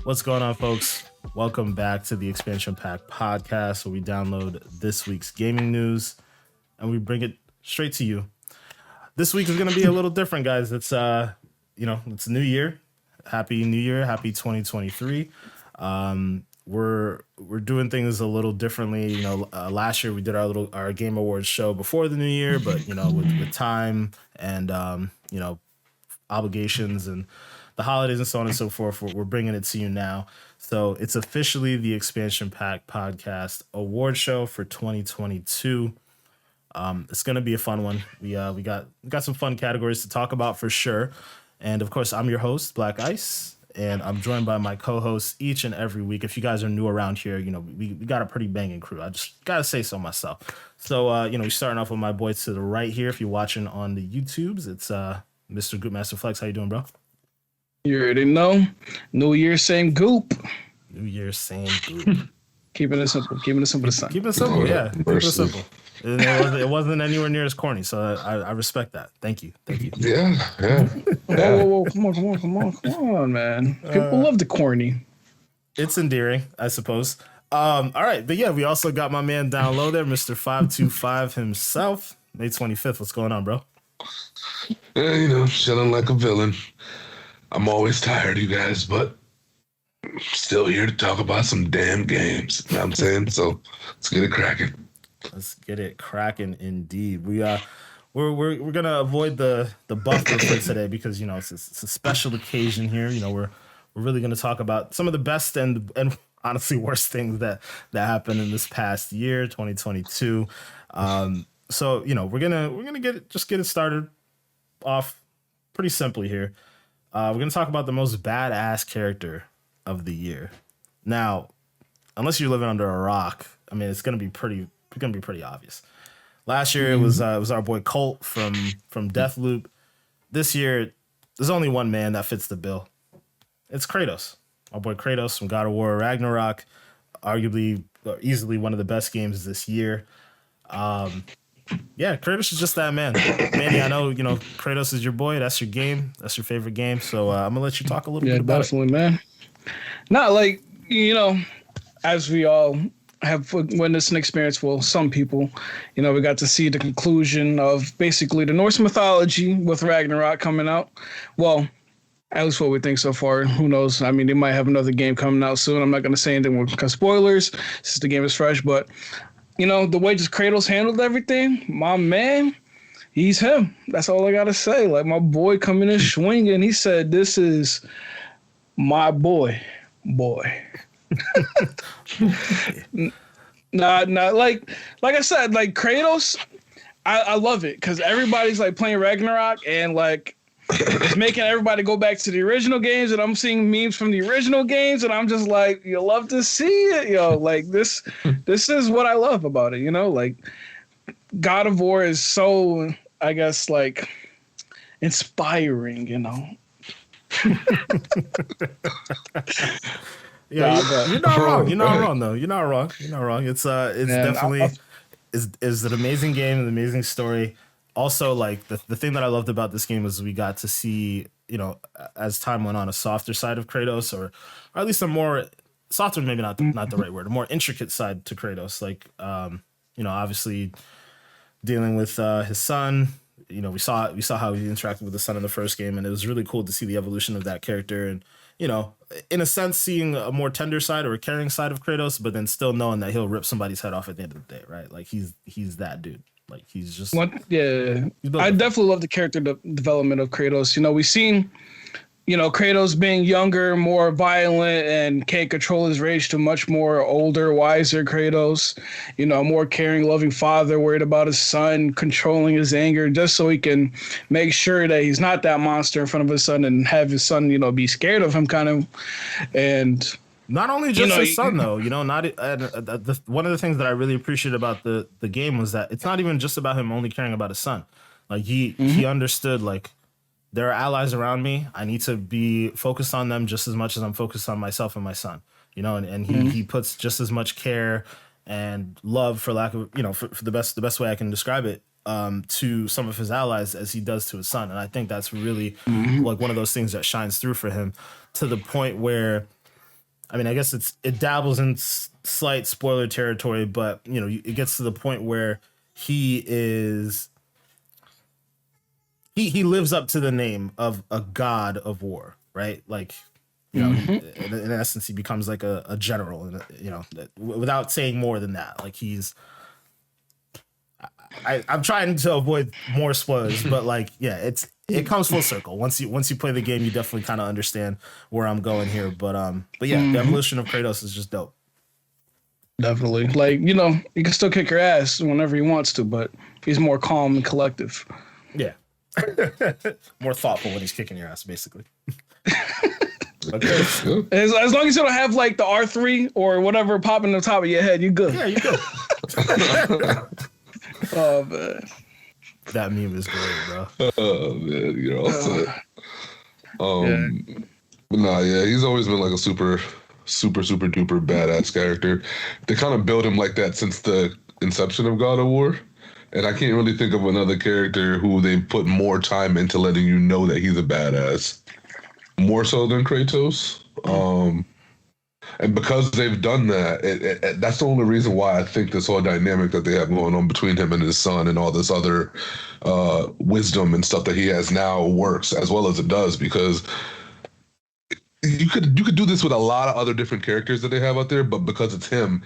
What's going on, folks? Welcome back to the Expansion Pack podcast, where we download this week's gaming news and we bring it straight to you. This week is going to be a little different, guys. It's it's a new year. Happy New Year, happy 2023. We're doing things a little differently. Last year we did our Game Awards show before the new year, but with time and obligations and the holidays and so on and so forth, we're bringing it to you now. So it's officially the Expansion Pack Podcast Award Show for 2022. It's gonna be a fun one. We got some fun categories to talk about for sure. And of course, I'm your host, Black Ice, and I'm joined by my co-hosts each and every week. If you guys are new around here, we got a pretty banging crew. I just gotta say so myself. So we're starting off with my boy to the right here. If you're watching on the YouTubes, it's Mr. Goopmaster Flex. How you doing, bro? You already know. New Year, same goop. New Year, same goop. Keeping it simple. Keeping it simple to son. Keep it simple, yeah. Keep it simple. It wasn't anywhere near as corny, so I respect that. Thank you. Yeah. Whoa, come on, man. People love the corny. It's endearing, I suppose. All right, but yeah, we also got my man down low there, Mr. 525 himself. May 25th. What's going on, bro? Yeah, chilling like a villain. I'm always tired, you guys, but I'm still here to talk about some damn games. You know what I'm saying? So let's get it cracking. Let's get it cracking, indeed. We're gonna avoid the buffer for today because it's a special occasion here. We're really gonna talk about some of the best and honestly worst things that happened in this past year, 2022. So we're gonna get it started off pretty simply here. We're gonna talk about the most badass character of the year. Now, unless you're living under a rock, I mean, it's gonna be pretty obvious. Last year it was our boy Colt from Deathloop. This year, there's only one man that fits the bill. It's Kratos. Our boy Kratos from God of War Ragnarok, arguably easily one of the best games this year. Yeah, Kratos is just that man. Manny, I know, Kratos is your boy. That's your game. That's your favorite game. So I'm going to let you talk a little bit about definitely, it. Man. Not like, as we all have witnessed and experienced, well, some people, we got to see the conclusion of basically the Norse mythology with Ragnarok coming out. Well, at least what we think so far. Who knows? I mean, they might have another game coming out soon. I'm not going to say anything because spoilers, since the game is fresh. But, the way just Kratos handled everything, my man, he's him. That's all I got to say. Like, my boy coming in swinging, he said, this is my boy. Nah, like I said, like Kratos, I love it because everybody's like playing Ragnarok and like it's making everybody go back to the original games, and I'm seeing memes from the original games, and I'm just like, you love to see it, like this is what I love about it, like God of War is so, I guess, like inspiring, Yeah, you're not wrong. You're not wrong, though. You're not wrong. It's definitely is an amazing game, an amazing story. Also, like the thing that I loved about this game was we got to see, as time went on, a softer side of Kratos, or at least a more softer, maybe not the right word, a more intricate side to Kratos. Like, obviously dealing with his son. We saw how he interacted with the son in the first game, and it was really cool to see the evolution of that character, and in a sense, seeing a more tender side or a caring side of Kratos, but then still knowing that he'll rip somebody's head off at the end of the day, right? Like he's that dude. Like he's just I definitely love the character development of Kratos. We've seen, Kratos being younger, more violent, and can't control his rage, to much more older, wiser Kratos. More caring, loving father, worried about his son, controlling his anger, just so he can make sure that he's not that monster in front of his son and have his son, be scared of him, kind of. And not only just his son, though, not one of the things that I really appreciated about the game was that it's not even just about him only caring about his son. Like he understood, like, there are allies around me. I need to be focused on them just as much as I'm focused on myself and my son, and he puts just as much care and love, for lack of, for the best way I can describe it, to some of his allies as he does to his son. And I think that's really like one of those things that shines through for him, to the point where I mean, I guess it dabbles in slight spoiler territory, but you know, it gets to the point where he is he lives up to the name of a god of war, right? Like, you know, in essence, he becomes like a general, and you know, without saying more than that, like he's. I'm trying to avoid more spoilers, but like, yeah, it comes full circle. Once you play the game, you definitely kind of understand where I'm going here. But yeah, the evolution of Kratos is just dope. Definitely. Like, you know, he can still kick your ass whenever he wants to, but he's more calm and collective. Yeah. More thoughtful when he's kicking your ass, basically. Okay. As long as you don't have like the R3 or whatever popping on the top of your head, you're good. Yeah, you're good. Oh man. That meme is great, bro. Oh man, you're all set. But nah, yeah, he's always been like a super duper badass character. They kind of built him like that since the inception of God of War. And I can't really think of another character who they put more time into letting you know that he's a badass. More so than Kratos. And because they've done that, that's the only reason why I think this whole dynamic that they have going on between him and his son and all this other wisdom and stuff that he has now works as well as it does, because you could do this with a lot of other different characters that they have out there, but because it's him,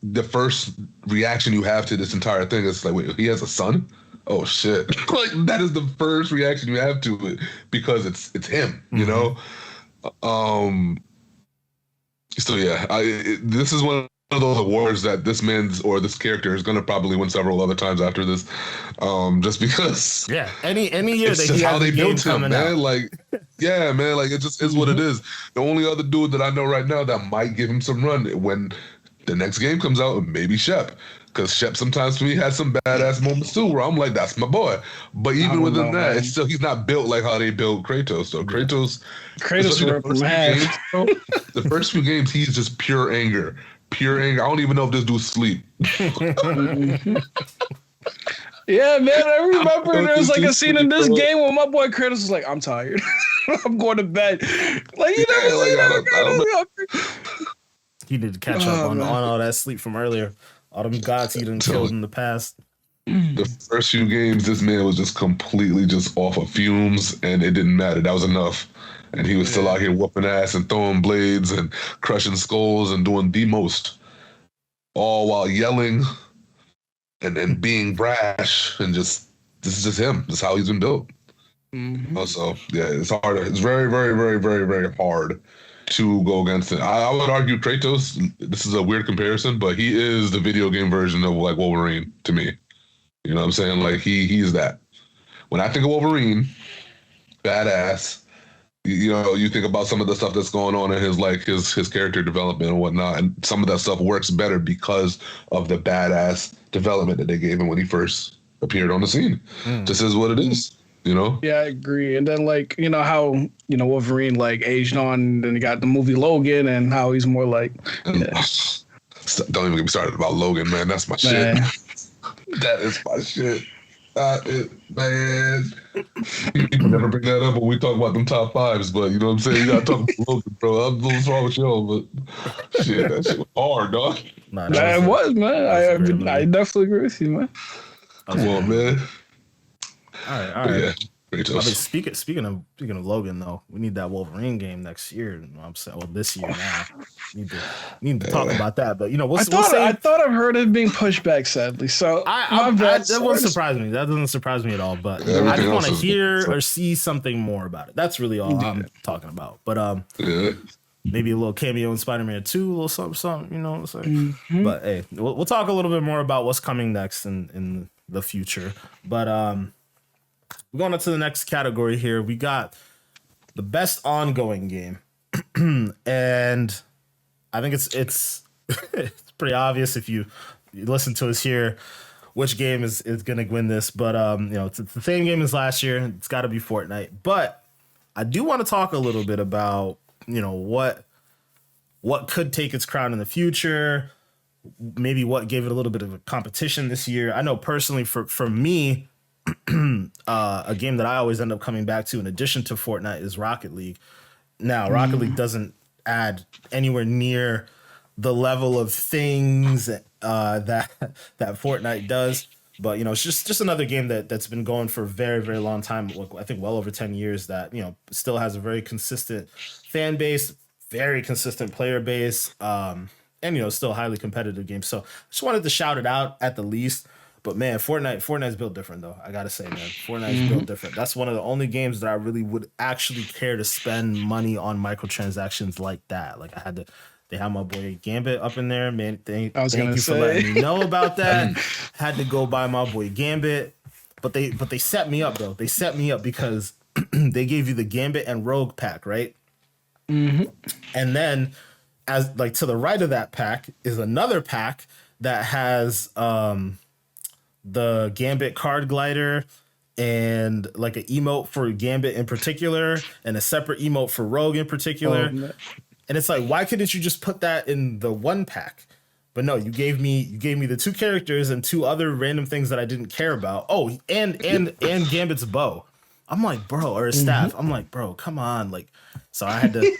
the first reaction you have to this entire thing is like, wait, he has a son? Oh shit. Like that is the first reaction you have to it because it's him, you know? So yeah, this is one of those awards that this man's or this character is gonna probably win several other times after this, just because. Yeah, any year it's that just he how has they the game built him, coming man. out. Like, yeah, man. Like it just is what it is. The only other dude that I know right now that might give him some run when the next game comes out, maybe Shep. Because Shep sometimes for me has some badass moments too, where I'm like, that's my boy. But even within that, it's still he's not built like how they built Kratos. So Kratos the first few games, he's just pure anger. Pure anger. I don't even know if this dude's asleep. Yeah, man. I remember there was like a scene in this game where my boy Kratos was like, I'm tired. I'm going to bed. Like, you know, he need to catch up on all that sleep from earlier. All them gods he done killed in the past. The first few games, this man was just completely just off of fumes, and it didn't matter. That was enough. And he was still out here whooping ass and throwing blades and crushing skulls and doing the most. All while yelling and being brash and just, this is just him. This is how he's been built. Also, yeah, it's hard. It's very, very, very, very, very hard to go against it. I would argue Kratos, this is a weird comparison, but he is the video game version of like Wolverine to me. You know what I'm saying? Like he's that. When I think of Wolverine, badass, you know, you think about some of the stuff that's going on in his character development and whatnot, and some of that stuff works better because of the badass development that they gave him when he first appeared on the scene. This is what it is. You know? Yeah, I agree. And then, like, you know, how, you know, Wolverine, like, aged on, and then you got the movie Logan, and how he's more like... Yeah. Don't even get me started about Logan, man. That's my shit. That is my shit. Man. People never bring that up when we talk about them top fives, but, you know what I'm saying? You gotta talk about Logan, bro. I'm a little wrong with you, but shit, that shit was hard, dog. It was, man. I definitely agree with you, man. Come on, man. All right. Yeah, I mean, speaking of Logan, though, we need that Wolverine game next year. You know what I'm saying? Well, this year now. Need to talk about that. But you know, I thought I've heard it being pushed back, sadly. So that wouldn't surprise me. That doesn't surprise me at all. But I just want to hear or see something more about it. That's really all I'm talking about. But maybe a little cameo in Spider-Man 2, a little something. You know what I'm saying? But hey, we'll talk a little bit more about what's coming next in the future. But we're going on to the next category here. We got the best ongoing game. And I think it's pretty obvious if you listen to us here which game is going to win this. But, you know, it's the same game as last year. It's got to be Fortnite. But I do want to talk a little bit about, you know, what could take its crown in the future, maybe what gave it a little bit of a competition this year. I know personally for me, a game that I always end up coming back to in addition to Fortnite is Rocket League. Now, Rocket League doesn't add anywhere near the level of things that Fortnite does. But it's just another game that's been going for a very, very long time. I think well over 10 years. That still has a very consistent fan base, very consistent player base, and still a highly competitive game. So just wanted to shout it out at the least. But man, Fortnite's built different though. I gotta say, man, Fortnite's built different. That's one of the only games that I really would actually care to spend money on microtransactions like that. Like they have my boy Gambit up in there, man. Thank you for letting me know about that. Had to go buy my boy Gambit, but they set me up though. They set me up because they gave you the Gambit and Rogue pack, right? Mm-hmm. And then, as like to the right of that pack is another pack that has the Gambit card glider and like an emote for Gambit in particular, and a separate emote for Rogue in particular. And it's like, why couldn't you just put that in the one pack? But no, you gave me the two characters and two other random things that I didn't care about. Oh, and Gambit's bow. I'm like, bro, or his staff. I'm like, bro, come on. Like, so I had to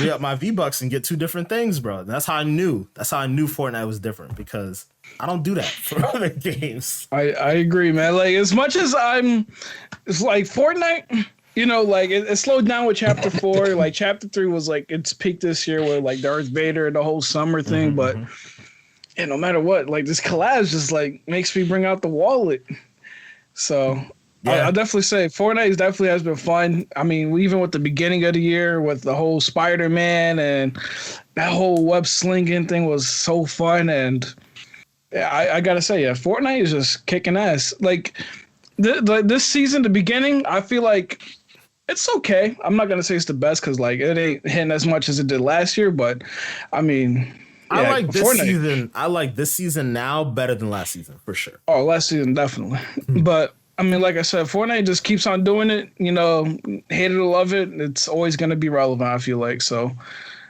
re-up my V-Bucks and get two different things, bro. And that's how I knew Fortnite was different, because I don't do that for other games. I agree, man. Like, as much as it's like Fortnite, like it slowed down with Chapter 4. Like Chapter 3 was like its peak this year with like Darth Vader and the whole summer thing. But no matter what, like this collab just like makes me bring out the wallet. So yeah. I'll definitely say Fortnite definitely has been fun. I mean, even with the beginning of the year with the whole Spider-Man and that whole web slinging thing was so fun. And I gotta say, yeah, Fortnite is just kicking ass. Like this season, the beginning, I feel like it's okay. I'm not gonna say it's the best because like it ain't hitting as much as it did last year. But I mean, I like this season. I like this season now better than last season for sure. Oh, last season definitely. But I mean, like I said, Fortnite just keeps on doing it. Hate it or love it, it's always gonna be relevant, I feel like. So,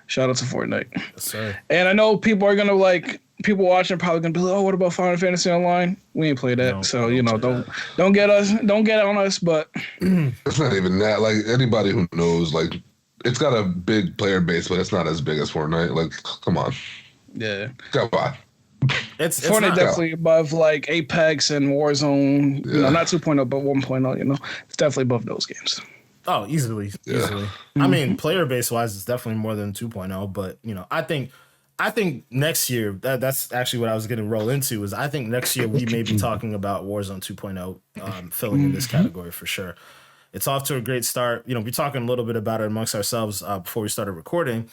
shout out to Fortnite. Yes, sir. And I know people are gonna people watching are probably gonna be like, oh, what about Final Fantasy Online? We ain't play that, so don't get on us. But it's not even that. Like anybody who knows, like it's got a big player base, but it's not as big as Fortnite. Like, come on. Yeah. Come on. It's Fortnite definitely above like Apex and Warzone. Yeah. Not 2.0, but 1.0. It's definitely above those games. Oh, easily. I mean, player base wise, it's definitely more than 2.0. But I think next year that's actually what I was going to roll into. Is I think next year we may be talking about Warzone 2.0 filling in this category for sure. It's off to a great start. We're talking a little bit about it amongst ourselves before we started recording.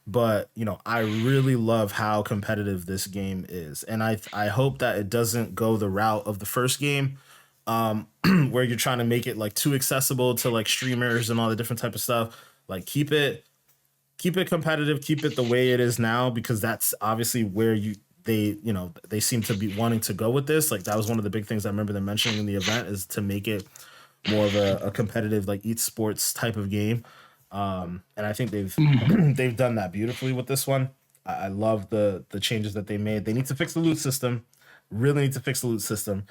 But, I really love how competitive this game is. And I hope that it doesn't go the route of the first game where you're trying to make it like too accessible to like streamers and all the different type of stuff. Like keep it competitive, keep it the way it is now, because that's obviously where they seem to be wanting to go with this. Like that was one of the big things I remember them mentioning in the event, is to make it more of a competitive like esports type of game. And I think they've done that beautifully with this one. I love the changes that they made. They need to fix the loot system. Really need to fix the loot system.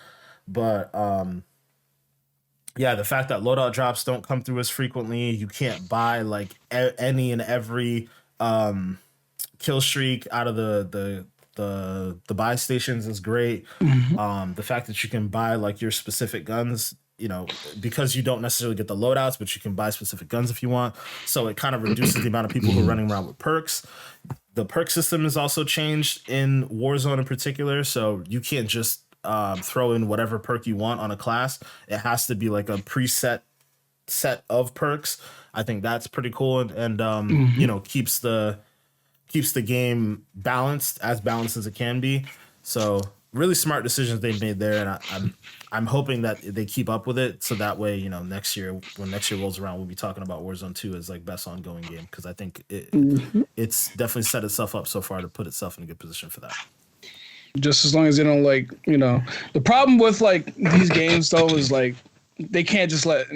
But the fact that loadout drops don't come through as frequently. You can't buy like any and every kill streak out of the buy stations is great. The fact that you can buy like your specific guns, because you don't necessarily get the loadouts, but you can buy specific guns if you want. So it kind of reduces the amount of people who are running around with perks. The perk system is also changed in Warzone in particular. So you can't just throw in whatever perk you want on a class. It has to be like a preset set of perks. I think that's pretty cool. And keeps the game balanced as it can be. So really smart decisions they've made there. And I'm hoping that they keep up with it, so that way, next year, when next year rolls around, we'll be talking about Warzone 2 as like best ongoing game, because I think it's definitely set itself up so far to put itself in a good position for that. Just as long as they don't the problem with like these games though is like they can't just let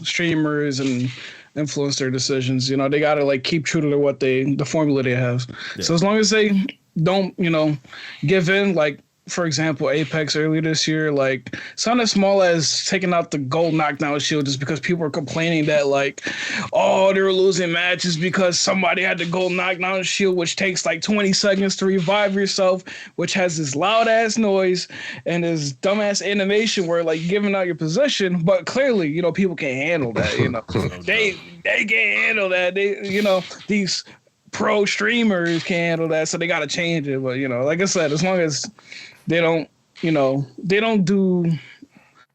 streamers and influence their decisions. They gotta like keep true to the formula they have. Yeah. So as long as they don't give in, like for example, Apex earlier this year, like something as small as taking out the gold knockdown shield just because people were complaining that like, oh, they were losing matches because somebody had the gold knockdown shield, which takes like 20 seconds to revive yourself, which has this loud ass noise and this dumbass animation where like giving out your position, but clearly, you know, people can't handle that, you know. they can't handle that. They, you know, these pro streamers can't handle that, so they got to change it. But, you know, like I said, as long as they don't, you know, they don't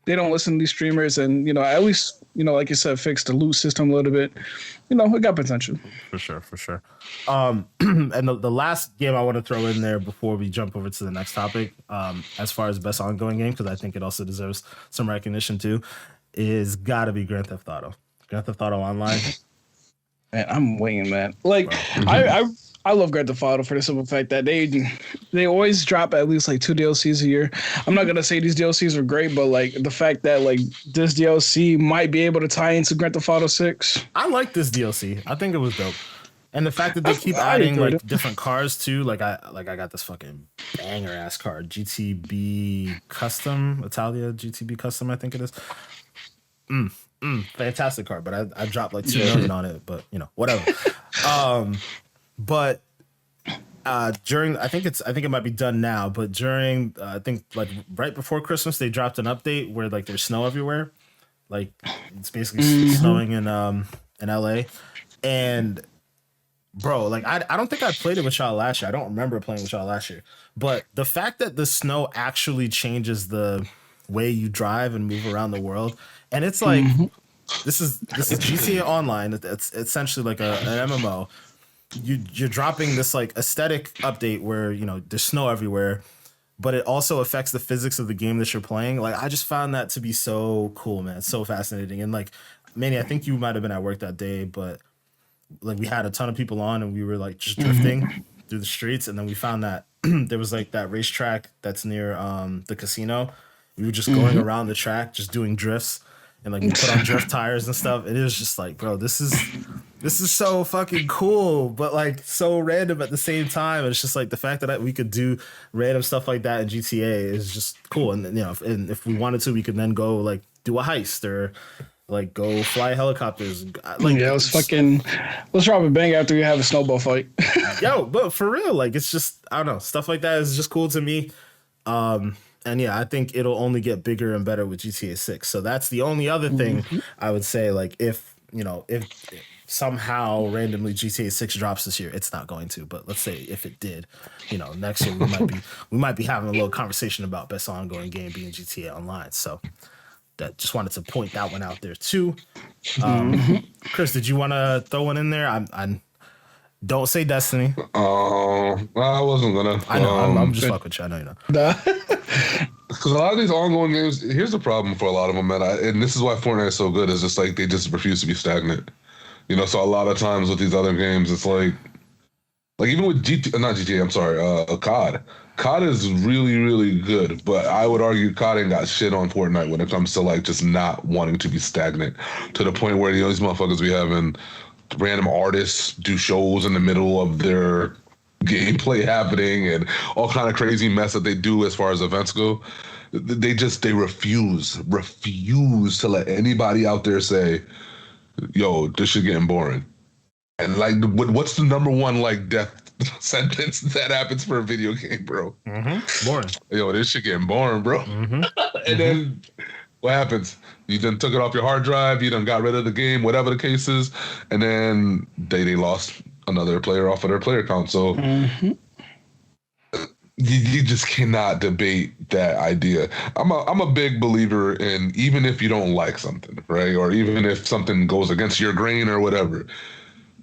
listen to these streamers and, you know, at least, you know, like you said, fix the loot system a little bit, you know, it got potential. For sure. And the last game I want to throw in there before we jump over to the next topic, as far as best ongoing game, because I think it also deserves some recognition too, is got to be Grand Theft Auto. Grand Theft Auto Online. Man, I'm waiting, man. Like, I love Grand Theft Auto for the simple fact that they always drop at least like 2 DLCs a year. I'm not gonna say these DLCs are great, but like the fact that like this DLC might be able to tie into Grand Theft Auto 6. I like this DLC. I think it was dope. And the fact that they keep adding like different cars too, like I got this fucking banger ass car, GTB Custom, Italia GTB Custom, I think it is. Fantastic car, but I dropped like 2 million on it, but you know, whatever. But during I think it might be done now, but during I think like right before Christmas they dropped an update where like there's snow everywhere. Like it's basically snowing in LA. And bro, like I don't think I played it with y'all last year. I don't remember playing with y'all last year. But the fact that the snow actually changes the way you drive and move around the world, and it's like this is GTA Online. It's essentially like an MMO. You're dropping this like aesthetic update where, you know, there's snow everywhere, but it also affects the physics of the game that you're playing. Like I just found that to be so cool, man. It's so fascinating. And like, Manny, I think you might have been at work that day, but like we had a ton of people on and we were like just drifting through the streets, and then we found that there was like that racetrack that's near the casino. We were just going around the track, just doing drifts, and like we put on drift tires and stuff. And it was just like, bro, this is so fucking cool, but like so random at the same time. It's just like the fact that we could do random stuff like that in GTA is just cool. And you know, if we wanted to, we could then go like do a heist or like go fly helicopters. Like yeah, let's drop a bang after we have a snowball fight. Yo, but for real, like it's just, I don't know, stuff like that is just cool to me. And yeah, I think it'll only get bigger and better with GTA 6. So that's the only other thing I would say. Like if somehow randomly GTA 6 drops this year, it's not going to, but let's say if it did, you know, next year we might be having a little conversation about best ongoing game being GTA Online. So that just wanted to point that one out there too. Chris, did you want to throw one in there? I don't say Destiny. I wasn't gonna. I know. I'm just fucking with you. I know you know. Because a lot of these ongoing games, here's the problem for a lot of them, man. And this is why Fortnite is so good. Is just like they just refuse to be stagnant. You know, so a lot of times with these other games, it's like even with COD. COD is really, really good, but I would argue COD ain't got shit on Fortnite when it comes to like just not wanting to be stagnant to the point where, you know, these motherfuckers be having random artists do shows in the middle of their gameplay happening and all kind of crazy mess that they do as far as events go. They refuse to let anybody out there say, yo, this shit getting boring. And like, what's the number one like death sentence that happens for a video game, bro? Boring. Yo, this shit getting boring, bro. And then what happens? You done took it off your hard drive, you done got rid of the game, whatever the case is, and then they lost another player off of their player count. So you just cannot debate that idea. I'm a big believer in, even if you don't like something, right? Or even if something goes against your grain or whatever,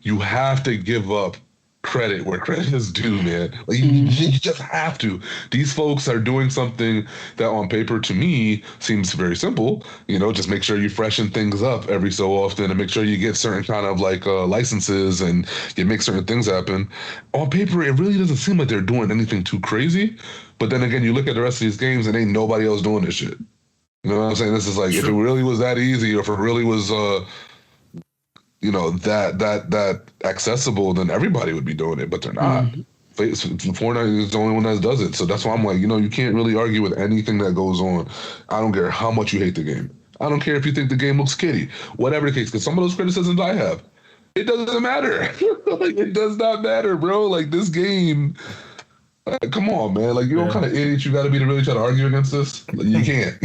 you have to give up credit where credit is due, man. Like you just have to. These folks are doing something that on paper to me seems very simple. You know, just make sure you freshen things up every so often and make sure you get certain kind of like licenses and you make certain things happen. On paper, it really doesn't seem like they're doing anything too crazy. But then again, you look at the rest of these games and ain't nobody else doing this shit. You know what I'm saying? This is like, if it really was that easy, or if it really was you know, that accessible, then everybody would be doing it, but they're not. Fortnite is the only one that does it. So that's why I'm like, you can't really argue with anything that goes on. I don't care how much you hate the game. I don't care if you think the game looks kitty. Whatever the case, because some of those criticisms I have, it doesn't matter. Like, it does not matter, bro. Like, this game. Come on, man. Like, you know what kind of idiot you got to be to really try to argue against this? Like, you can't.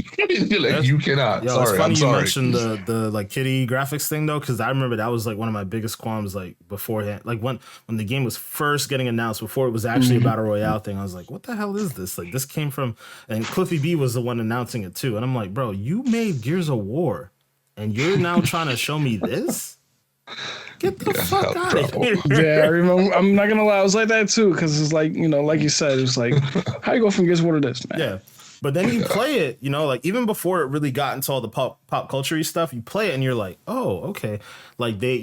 You cannot. Yo, Sorry, it's funny I'm you sorry. mentioned the like kitty graphics thing though, because I remember that was like one of my biggest qualms like beforehand. Like when the game was first getting announced, before it was actually a battle royale thing, I was like, what the hell is this? Like, this came from, and Cliffy B was the one announcing it too, and I'm like, bro, you made Gears of War, and you're now trying to show me this? Get the fuck out of here. Yeah, I remember. I'm not gonna lie, I was like that too, because it's like, like you said, it's like, how you go from Gears of War to this, man? Yeah. But then you play it, like even before it really got into all the pop culture stuff, you play it and you're like, oh, okay. Like they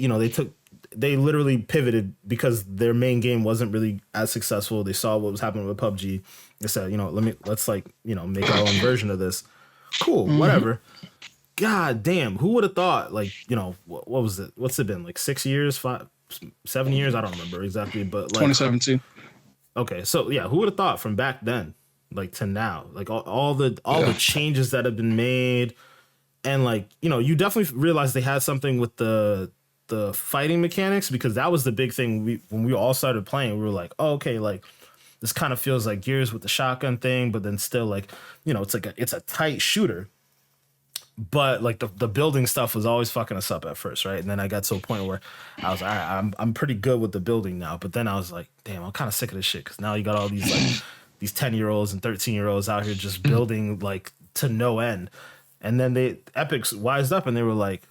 literally pivoted because their main game wasn't really as successful. They saw what was happening with PUBG. They said, let's make our own version of this. Cool, whatever. God damn, who would have thought, like, what was it? What's it been? Like 6 years, 7 years? I don't remember exactly, but like 2017. Okay, so yeah, who would have thought from back then, like to now, like all the changes that have been made, and like, you definitely realize they had something with the fighting mechanics, because that was the big thing. When we all started playing, we were like, oh, okay, like this kind of feels like Gears with the shotgun thing, but then still like, it's a tight shooter. But like the building stuff was always fucking us up at first, right? And then I got to a point where I was like, all right, I'm pretty good with the building now. But then I was like, damn, I'm kind of sick of this shit, because now you got all these like these 10-year-olds and 13-year-olds out here just building like to no end. And then Epic's wised up and they were like,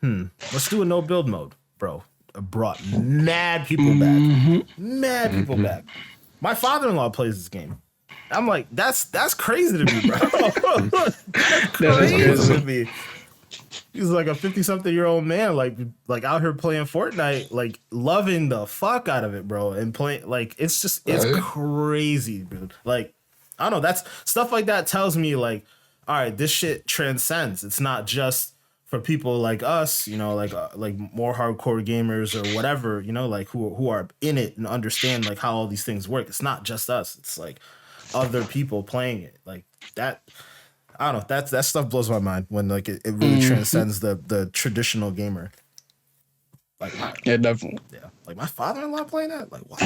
let's do a no build mode, bro. It brought mad people back, mad people back. My father-in-law plays this game. I'm like, that's crazy to me, bro. That's crazy to me. He's like a 50-something-year-old man, like out here playing Fortnite, like loving the fuck out of it, bro, and playing like it's crazy, dude. Like, I don't know, that's stuff like that tells me like, all right, this shit transcends. It's not just for people like us, like more hardcore gamers or whatever, like who are in it and understand like how all these things work. It's not just us. It's like other people playing it like that. I don't know. That stuff blows my mind when like it really transcends the traditional gamer. Like definitely. Yeah, like my father-in-law playing that. Like, wow.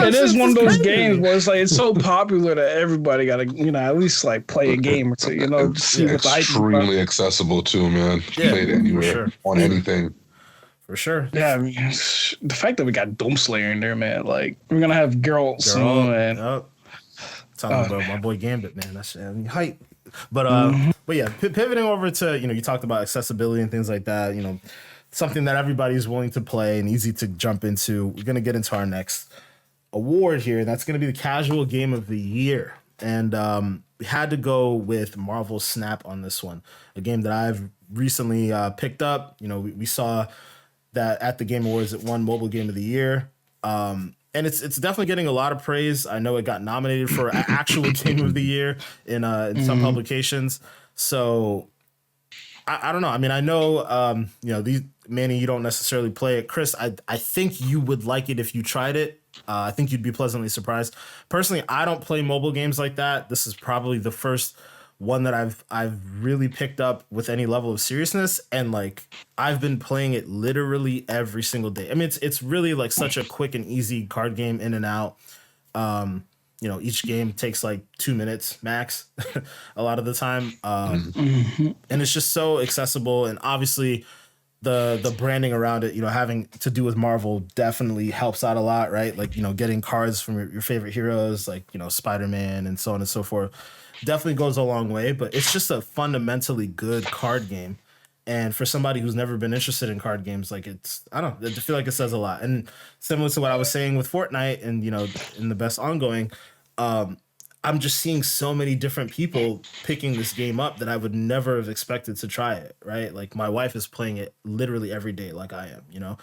It is one of those games where it's like it's so popular that everybody got to at least like play a game or two. Just see what the hype is about. Extremely accessible too, man. Yeah, play it anywhere on anything. For sure. Yeah, I mean, the fact that we got Doomslayer in there, man. Like we're gonna have Geralt soon, and talking about my boy Gambit, man. That's hype. But yeah, pivoting over to you talked about accessibility and things like that. Something that everybody's willing to play and easy to jump into. We're gonna get into our next award here, and that's gonna be the Casual Game of the Year. And we had to go with Marvel Snap on this one, a game that I've recently picked up. We saw that at the Game Awards it won Mobile Game of the Year. And it's definitely getting a lot of praise. I know it got nominated for actual Game of the Year in some publications. So I don't know. I mean, I know these Manny, you don't necessarily play it. Chris, I think you would like it if you tried it. I think you'd be pleasantly surprised. Personally, I don't play mobile games like that. This is probably the first one that I've really picked up with any level of seriousness, and like I've been playing it literally every single day. I mean, it's really like such a quick and easy card game, in and out. Each game takes like 2 minutes max a lot of the time, and it's just so accessible. And obviously the branding around it, having to do with Marvel definitely helps out a lot, right? Like, getting cards from your favorite heroes, like, Spider-Man and so on and so forth, definitely goes a long way. But it's just a fundamentally good card game. And for somebody who's never been interested in card games, like I feel like it says a lot. And similar to what I was saying with Fortnite and, in the best ongoing, I'm just seeing so many different people picking this game up that I would never have expected to try it, right? Like my wife is playing it literally every day like I am,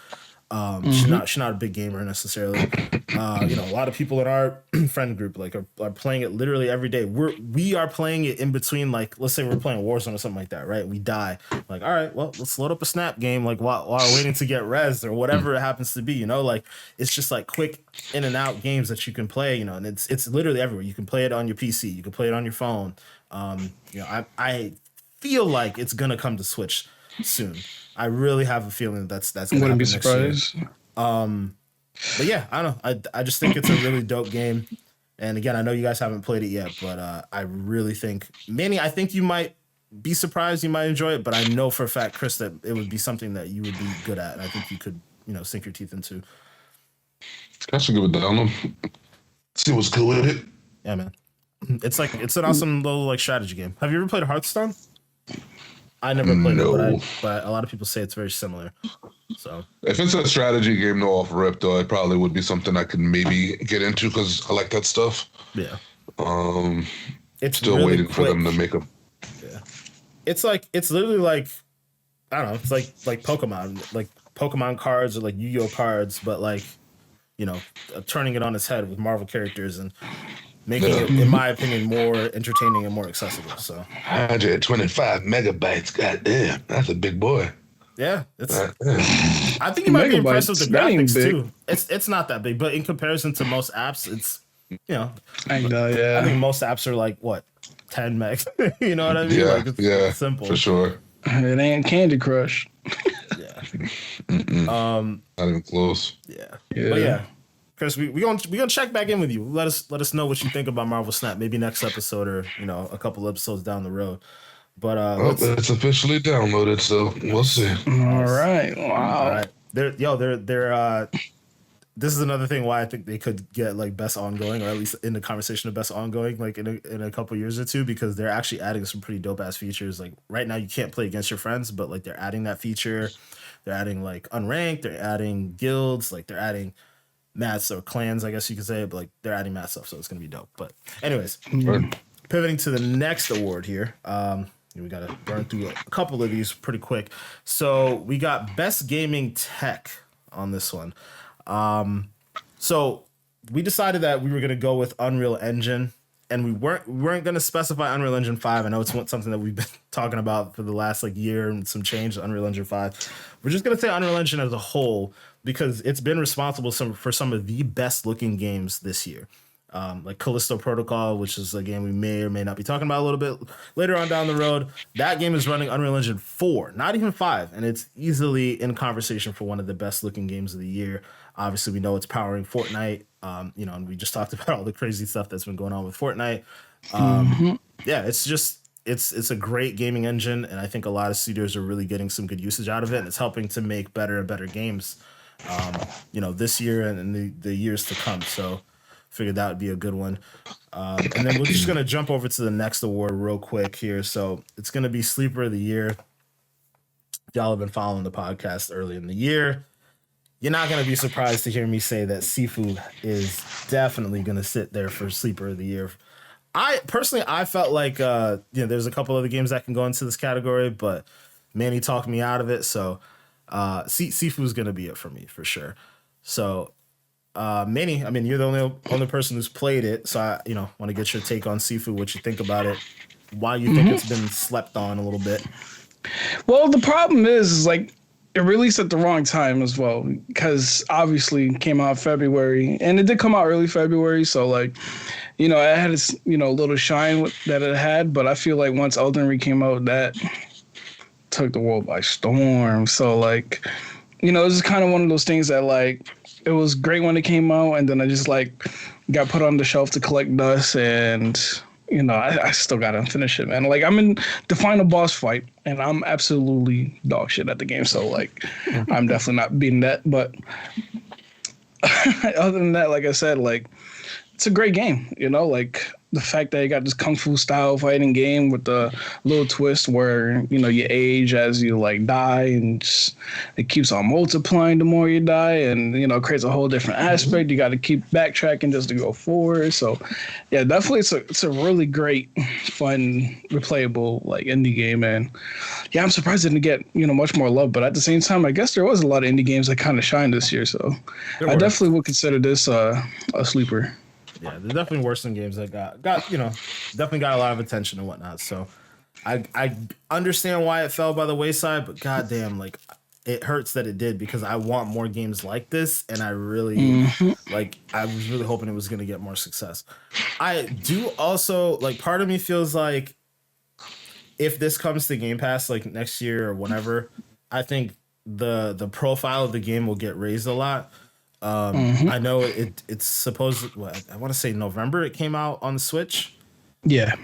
She's not a big gamer necessarily. A lot of people in our friend group like are playing it literally every day. We are playing it in between, like, let's say we're playing Warzone or something like that, right? We die. Like, all right, well, let's load up a snap game, like while waiting to get res or whatever it happens to be, like it's just like quick in and out games that you can play, and it's literally everywhere. You can play it on your PC, you can play it on your phone. I feel like it's gonna come to Switch soon. I really have a feeling that's gonna happen Wouldn't be next year. surprised. But yeah, I don't know. I just think it's a really dope game. And again, I know you guys haven't played it yet, but I really think, Manny, I think you might be surprised. You might enjoy it, but I know for a fact, Chris, that it would be something that you would be good at. And I think you could, sink your teeth into. I should give it down. See what's cool with it. Yeah, man. It's an awesome little like strategy game. Have you ever played Hearthstone? I never played it, but a lot of people say it's very similar. So if it's a strategy game, no off rip though, it probably would be something I could maybe get into because I like that stuff. Yeah. It's still really waiting quick for them to make a. Yeah. It's literally like, I don't know. It's like Pokemon cards or like Yu-Gi-Oh cards, but like, turning it on its head with Marvel characters and making it, in my opinion, more entertaining and more accessible. So 125 megabytes, goddamn, that's a big boy. Yeah, I think you might be impressed with the graphics too. It's not that big, but in comparison to most apps, it's I know, yeah. I think most apps are like what 10 megs. You know what I mean? Yeah, like it's simple for sure. It ain't Candy Crush. Yeah. Not even close. Yeah. But yeah. Chris, we gonna check back in with you. Let us know what you think about Marvel Snap. Maybe next episode or a couple episodes down the road. But it's officially downloaded, so we'll see. All right. Wow. All right. They're this is another thing why I think they could get like best ongoing, or at least in the conversation of best ongoing, like in a couple years or two, because they're actually adding some pretty dope ass features. Like right now you can't play against your friends, but like they're adding that feature. They're adding like unranked, they're adding guilds, like they're adding mats or clans, I guess you could say, but like they're adding mat stuff, so it's gonna be dope. But anyways, pivoting to the next award here. We got to burn through a couple of these pretty quick. So we got Best Gaming Tech on this one. So we decided that we were going to go with Unreal Engine, and we weren't going to specify Unreal Engine 5. I know it's something that we've been talking about for the last like year and some change, Unreal Engine 5. We're just going to say Unreal Engine as a whole because it's been responsible for some of the best looking games this year. Like Callisto Protocol, which is a game we may or may not be talking about a little bit later on down the road. That game is running Unreal Engine 4, not even 5, and it's easily in conversation for one of the best looking games of the year. Obviously, we know it's powering Fortnite, and we just talked about all the crazy stuff that's been going on with Fortnite. Yeah, it's a great gaming engine, and I think a lot of studios are really getting some good usage out of it, and it's helping to make better and better games, this year and in the years to come. So figured that would be a good one. And then we're just going to jump over to the next award real quick here. So it's going to be Sleeper of the Year. Y'all have been following the podcast early in the year. You're not going to be surprised to hear me say that Sifu is definitely going to sit there for Sleeper of the Year. I felt like, there's a couple other games that can go into this category, but Manny talked me out of it. So Sifu is going to be it for me for sure. So, Manny, I mean, you're the only person who's played it, so I, want to get your take on Sifu, what you think about it, why you think it's been slept on a little bit. Well, the problem is like it released at the wrong time as well, because obviously it came out February, and it did come out early February, so like, it had its little shine that it had, but I feel like once Elden Ring came out, that took the world by storm. So like, this is kind of one of those things that like, it was great when it came out, and then I just like got put on the shelf to collect dust, and I still gotta finish it, man. Like I'm in the final boss fight, and I'm absolutely dog shit at the game, so like I'm definitely not beating that. But other than that, like I said, like it's a great game, like the fact that you got this kung fu style fighting game with the little twist where you age as you like die, and just, it keeps on multiplying the more you die, and creates a whole different aspect. You got to keep backtracking just to go forward. So yeah, definitely it's a really great, fun, replayable like indie game. And yeah, I'm surprised it didn't get much more love, but at the same time, I guess there was a lot of indie games that kind of shined this year. So I definitely would consider this a sleeper. Yeah, there definitely were some games that got definitely got a lot of attention and whatnot. So I understand why it fell by the wayside, but goddamn, like it hurts that it did, because I want more games like this, and I really I was really hoping it was going to get more success. I do also like, part of me feels like if this comes to Game Pass like next year or whenever, I think the profile of the game will get raised a lot. I know it's supposed, I want to say November it came out on the Switch. Yeah.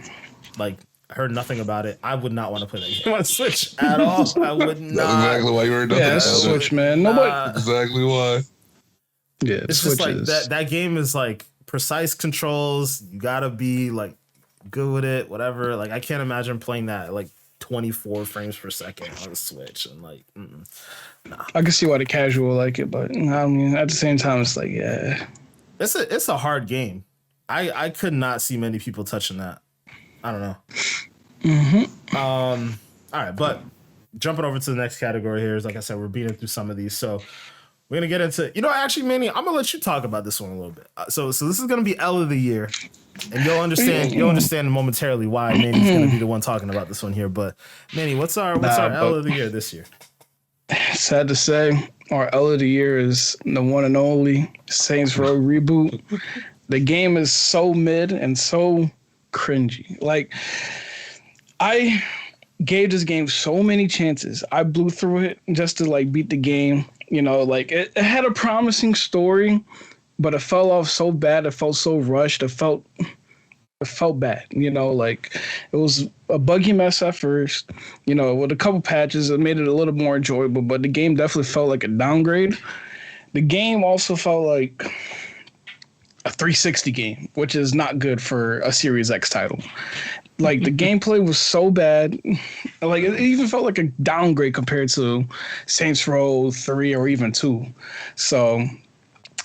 Like, I heard nothing about it. I would not want to play that game on Switch at all. I would not. That's exactly why you heard nothing about it. Switch, man. Nobody. Exactly why. Yeah, it's just like that game is like precise controls. You gotta be like good with it, whatever. Like, I can't imagine playing that at like 24 frames per second on the Switch, and like, nah. I can see why the casual like it, but I mean, at the same time, it's like, yeah, it's a hard game. I could not see many people touching that. I don't know. All right, but jumping over to the next category here is, like I said, we're beating through some of these, so we're gonna get into. Actually, Manny, I'm gonna let you talk about this one a little bit. So this is gonna be L of the year, and you'll understand momentarily why Manny's gonna be the one talking about this one here. But Manny, what's our L of the year this year? Sad to say, our L of the year is the one and only Saints Row reboot. The game is so mid and so cringy. Like, I gave this game so many chances. I blew through it just to like beat the game. Like it had a promising story, but it fell off so bad. It felt so rushed. It felt bad. Like it was a buggy mess at first. With a couple patches, it made it a little more enjoyable. But the game definitely felt like a downgrade. The game also felt like a 360 game, which is not good for a Series X title. Like, the gameplay was so bad. Like, it even felt like a downgrade compared to Saints Row 3 or even 2. So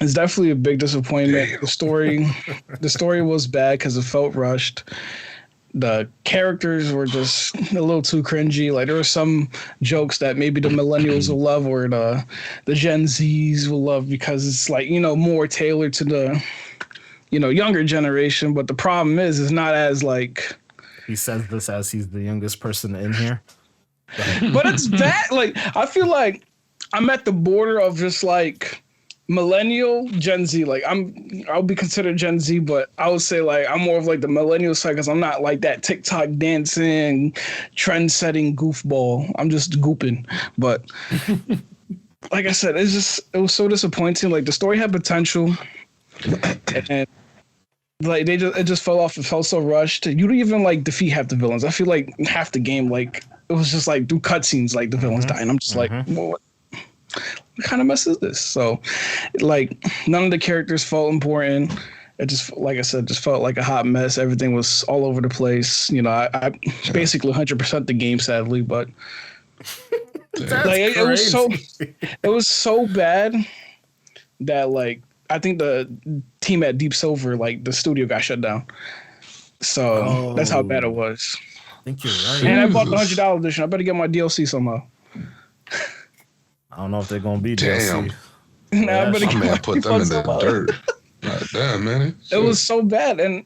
it's definitely a big disappointment. Damn. The story was bad because it felt rushed. The characters were just a little too cringy. Like, there were some jokes that maybe the millennials will love, or the Gen Zs will love, because it's like, more tailored to the, younger generation. But the problem is, it's not as like. He says this as he's the youngest person in here. But it's bad. Like, I feel like I'm at the border of just like millennial, Gen Z. Like, I'll be considered Gen Z, but I would say like I'm more of like the millennial side, because I'm not like that TikTok dancing, trend setting goofball. I'm just gooping. But like I said, it was so disappointing. Like, the story had potential, and like it just fell off. It felt so rushed. You don't even like defeat half the villains. I feel like half the game, like, it was just like through cutscenes, like the villains dying. I'm just like, well, what kind of mess is this? So, like, none of the characters felt important. It just, like I said, just felt like a hot mess. Everything was all over the place. I basically 100% the game, sadly, but like it was so bad that, like, I think the team at Deep Silver, like, the studio got shut down. So that's how bad it was. I think you're right. And I bought the $100 edition. I better get my DLC somehow. I don't know if they're gonna be Damn. DLC. Nah, I better My get man my put them in the somehow. dirt. God damn, man. It was so bad, and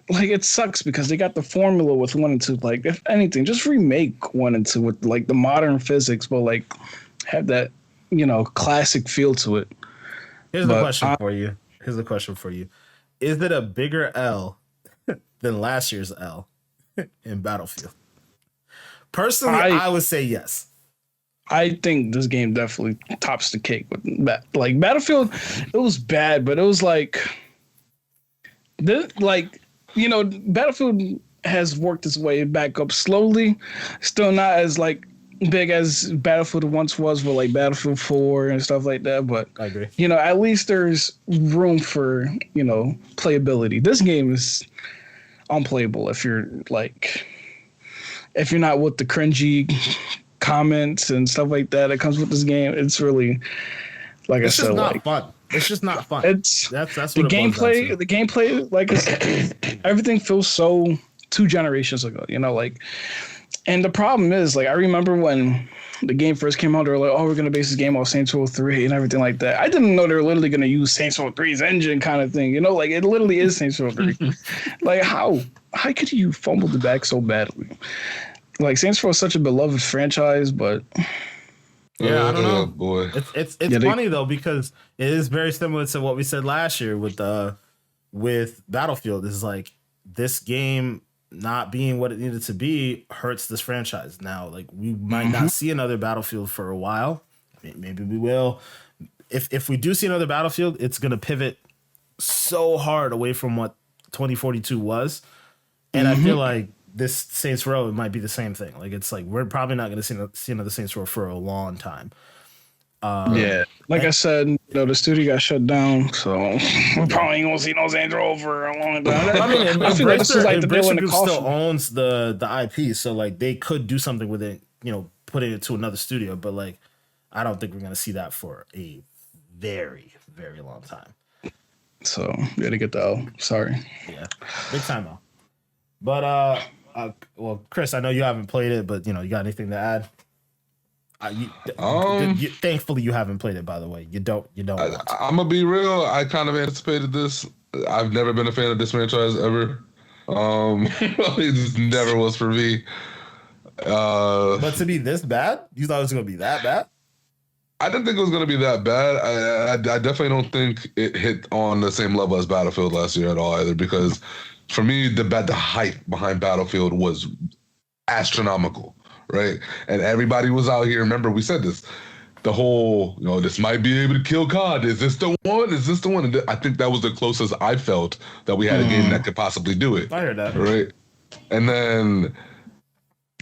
like, it sucks because they got the formula with 1 and 2. Like, if anything, just remake 1 and 2 with like the modern physics, but like have that classic feel to it. Here's a question for you. Is it a bigger L than last year's L in Battlefield? Personally, I would say yes. I think this game definitely tops the cake with like Battlefield. It was bad, but it was like Battlefield has worked its way back up slowly. Still not as like big as Battlefield once was with like Battlefield 4 and stuff like that, but I agree. at least there's room for, playability. This game is unplayable if you're not with the cringy comments and stuff like that that comes with this game. It's really, like It's I just said, not fun. It's just not fun. That's what the it boils down gameplay. to. The gameplay, like everything feels so 2 generations ago. And the problem is, like, I remember when the game first came out, they were like, "Oh, we're gonna base this game off Saints Row 3 and everything like that." I didn't know they were literally gonna use Saints Row 3's engine, kind of thing. Like it literally is Saints Row 3. Like how could you fumble the bag so badly? Like Saints Row is such a beloved franchise, but Yeah, I don't know. Boy. It's funny though, because it is very similar to what we said last year with Battlefield. Is like this game not being what it needed to be hurts this franchise. Now, like we might not see another Battlefield for a while. Maybe we will. If we do see another Battlefield, it's gonna pivot so hard away from what 2042 was, and I feel like this Saints Row might be the same thing. Like it's like we're probably not gonna see another Saints Row for a long time. yeah, like I said, the studio got shut down, so we probably ain't gonna see no Saints Row for a long time. I mean, I feel like this is like the nail in the Group coffin. still owns the IP, so like they could do something with it, putting it to another studio. But like, I don't think we're gonna see that for a very, very long time. So we had to get the L. Sorry. Yeah, big time though. But well, Chris, I know you haven't played it, but you got anything to add? Thankfully, you haven't played it. By the way, you don't. I'm gonna be real. I kind of anticipated this. I've never been a fan of this franchise ever. It just never was for me. But to be this bad, you thought it was gonna be that bad? I didn't think it was gonna be that bad. I definitely don't think it hit on the same level as Battlefield last year at all either. Because for me, the hype behind Battlefield was astronomical. Right. And everybody was out here. Remember, we said this, the whole, this might be able to kill COD. Is this the one? Is this the one? And I think that was the closest I felt that we had a game that could possibly do it. I heard that. Right. And then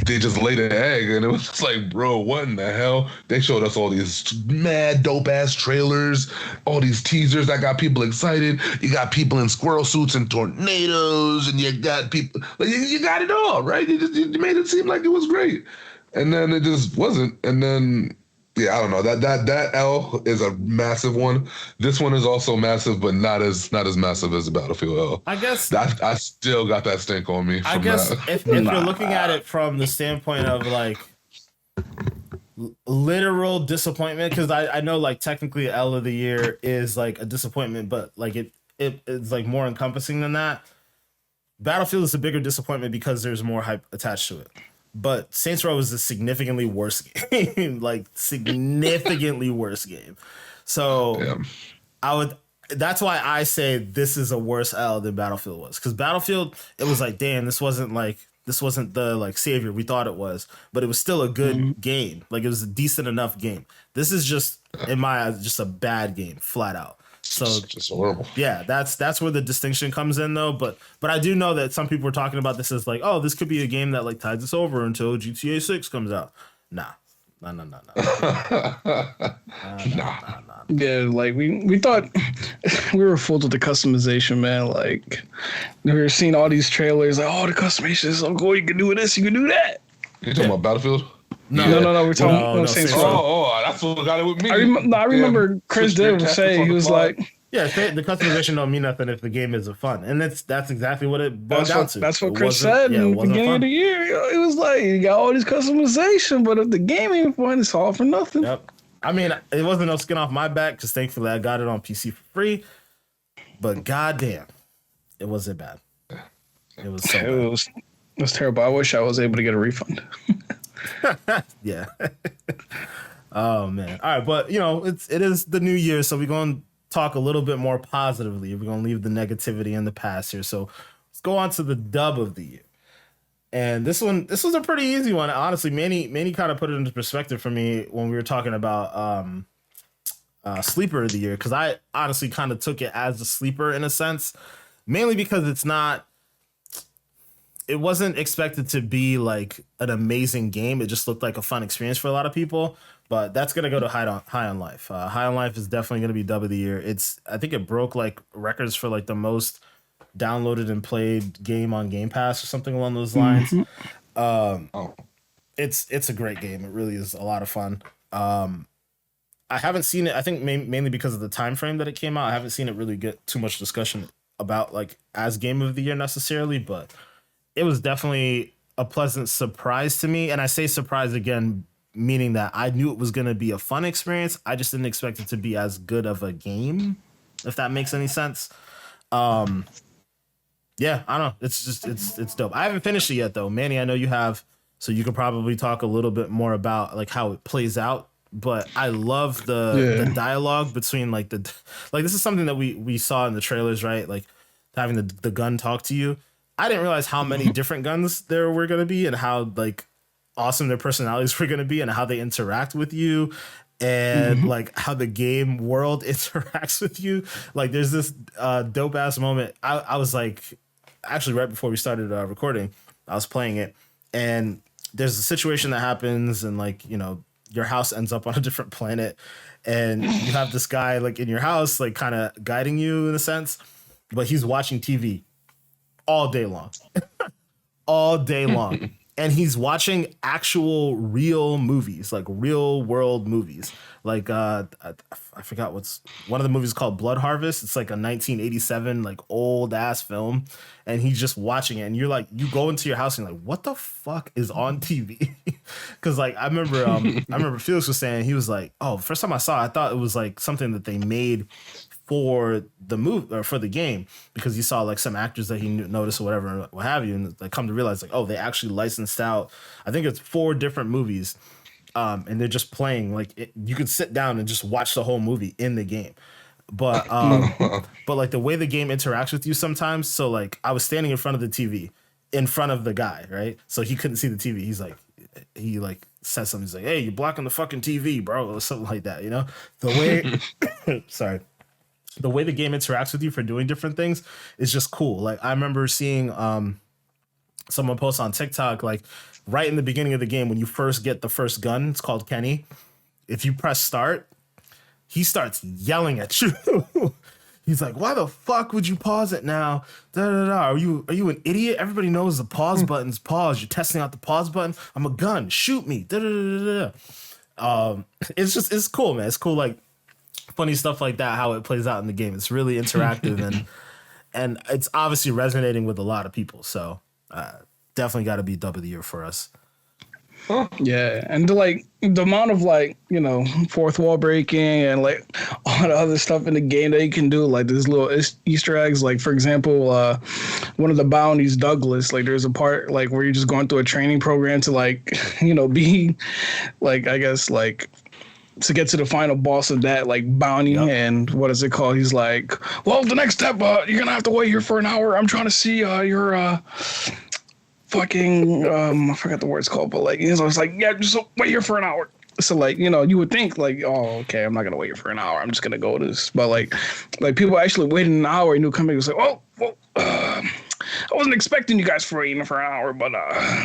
they just laid an egg and it was just like, bro, what in the hell? They showed us all these mad dope ass trailers, all these teasers that got people excited. You got people in squirrel suits and tornadoes, and you got people like you got it all, right? You made it seem like it was great. And then it just wasn't. And then yeah, I don't know. That L is a massive one. This one is also massive, but not as massive as the Battlefield L. I guess I still got that stink on me. I guess if you're looking at it from the standpoint of like literal disappointment, because I know like technically L of the year is like a disappointment, but like it's like more encompassing than that. Battlefield is a bigger disappointment because there's more hype attached to it. But Saints Row is a significantly worse game, like significantly worse game. So yeah. That's why I say this is a worse L than Battlefield was. Because Battlefield, it was like, damn, this wasn't the like savior we thought it was, but it was still a good game. Like it was a decent enough game. This is just, in my eyes, just a bad game, flat out. So just horrible. Yeah, that's where the distinction comes in though. But I do know that some people were talking about this as like, oh, this could be a game that like tides us over until GTA 6 comes out. Nah. Yeah, like we thought we were fooled with the customization, man. Like we were seeing all these trailers, like, oh, the customization is so cool. You can do this, you can do that. You talking about Battlefield? No, we're talking about Saints Row. Oh, that's what got it with me. I remember Chris did say, he was like, yeah, the customization don't mean nothing if the game isn't fun, and that's exactly what it boils down to. That's what Chris said in the beginning of the year. It was like, you got all this customization, but if the game ain't fun, it's all for nothing. Yep. I mean, it wasn't no skin off my back because thankfully I got it on PC for free. But goddamn, it wasn't bad. It was so bad. It was terrible. I wish I was able to get a refund. Yeah. Oh man. All right, but it is the new year, so we're going to talk a little bit more positively. We're going to leave the negativity in the past here. So let's go on to the dub of the year. And this was a pretty easy one. Honestly, Manny kind of put it into perspective for me when we were talking about sleeper of the year, because I honestly kind of took it as a sleeper in a sense, mainly because it's not it wasn't expected to be like an amazing game. It just looked like a fun experience for a lot of people. But that's gonna go to High on Life. High on Life is definitely gonna be dub of the year. I think it broke like records for like the most downloaded and played game on Game Pass or something along those lines. It's a great game. It really is a lot of fun. I haven't seen it. I think mainly because of the time frame that it came out. I haven't seen it really get too much discussion about like as game of the year necessarily, but it was definitely a pleasant surprise to me. And I say surprise again, meaning that I knew it was going to be a fun experience. I just didn't expect it to be as good of a game, if that makes any sense. Yeah, I don't know. It's dope. I haven't finished it yet though. Manny, I know you have, so you could probably talk a little bit more about like how it plays out. But I love the dialogue between like this is something that we saw in the trailers, right? Like having the gun talk to you. I didn't realize how many different guns there were going to be and how like awesome their personalities were going to be and how they interact with you and like how the game world interacts with you. Like there's this dope ass moment. I was like, actually right before we started recording, I was playing it and there's a situation that happens and like, you know, your house ends up on a different planet and you have this guy like in your house, like kind of guiding you in a sense, but he's watching TV all day long, all day long. And he's watching actual real movies, like real world movies. Like I forgot what's one of the movies called Blood Harvest. It's like a 1987 like old ass film, and he's just watching it. And you're like, you go into your house and you're like, what the fuck is on TV? Because like I remember Felix was saying, he was like, oh, first time I saw it, I thought it was like something that they made for the movie or for the game, because you saw like some actors that he noticed or whatever, what have you, and like come to realize like, oh, they actually licensed out, I think it's 4 different movies, and they're just playing like you could sit down and just watch the whole movie in the game. But like the way the game interacts with you sometimes. So like I was standing in front of the TV, in front of the guy, right? So he couldn't see the TV. He says something. He's like, hey, you're blocking the fucking TV, bro, or something like that. You know, the way. Sorry. The way the game interacts with you for doing different things is just cool. Like I remember seeing someone post on TikTok, like right in the beginning of the game, when you first get the first gun, it's called Kenny. If you press start, he starts yelling at you. He's like, why the fuck would you pause it now? Da, da, da. Are you an idiot? Everybody knows the pause button's pause. You're testing out the pause button. I'm a gun. Shoot me. Da, da, da, da. It's cool, man. It's cool. Like, funny stuff like that, how it plays out in the game. It's really interactive and it's obviously resonating with a lot of people. So definitely got to be dub of the year for us. Yeah, and the amount of like, you know, fourth wall breaking and like all the other stuff in the game that you can do, like there's little Easter eggs. Like for example, one of the bounties, Douglas. Like there's a part like where you're just going through a training program to like, you know, be like, I guess like, to get to the final boss of that like bounty. Yep. And what is it called? He's like, well, the next step, you're gonna have to wait here for an hour. I'm trying to see your fucking I forgot the word it's called, but like I was like, yeah, just wait here for an hour. So like, you know, you would think like, oh, okay, I'm not gonna wait here for an hour. I'm just gonna go to this. But like people actually waited an hour, and new company was like, oh, well, I wasn't expecting you guys for waiting for an hour, but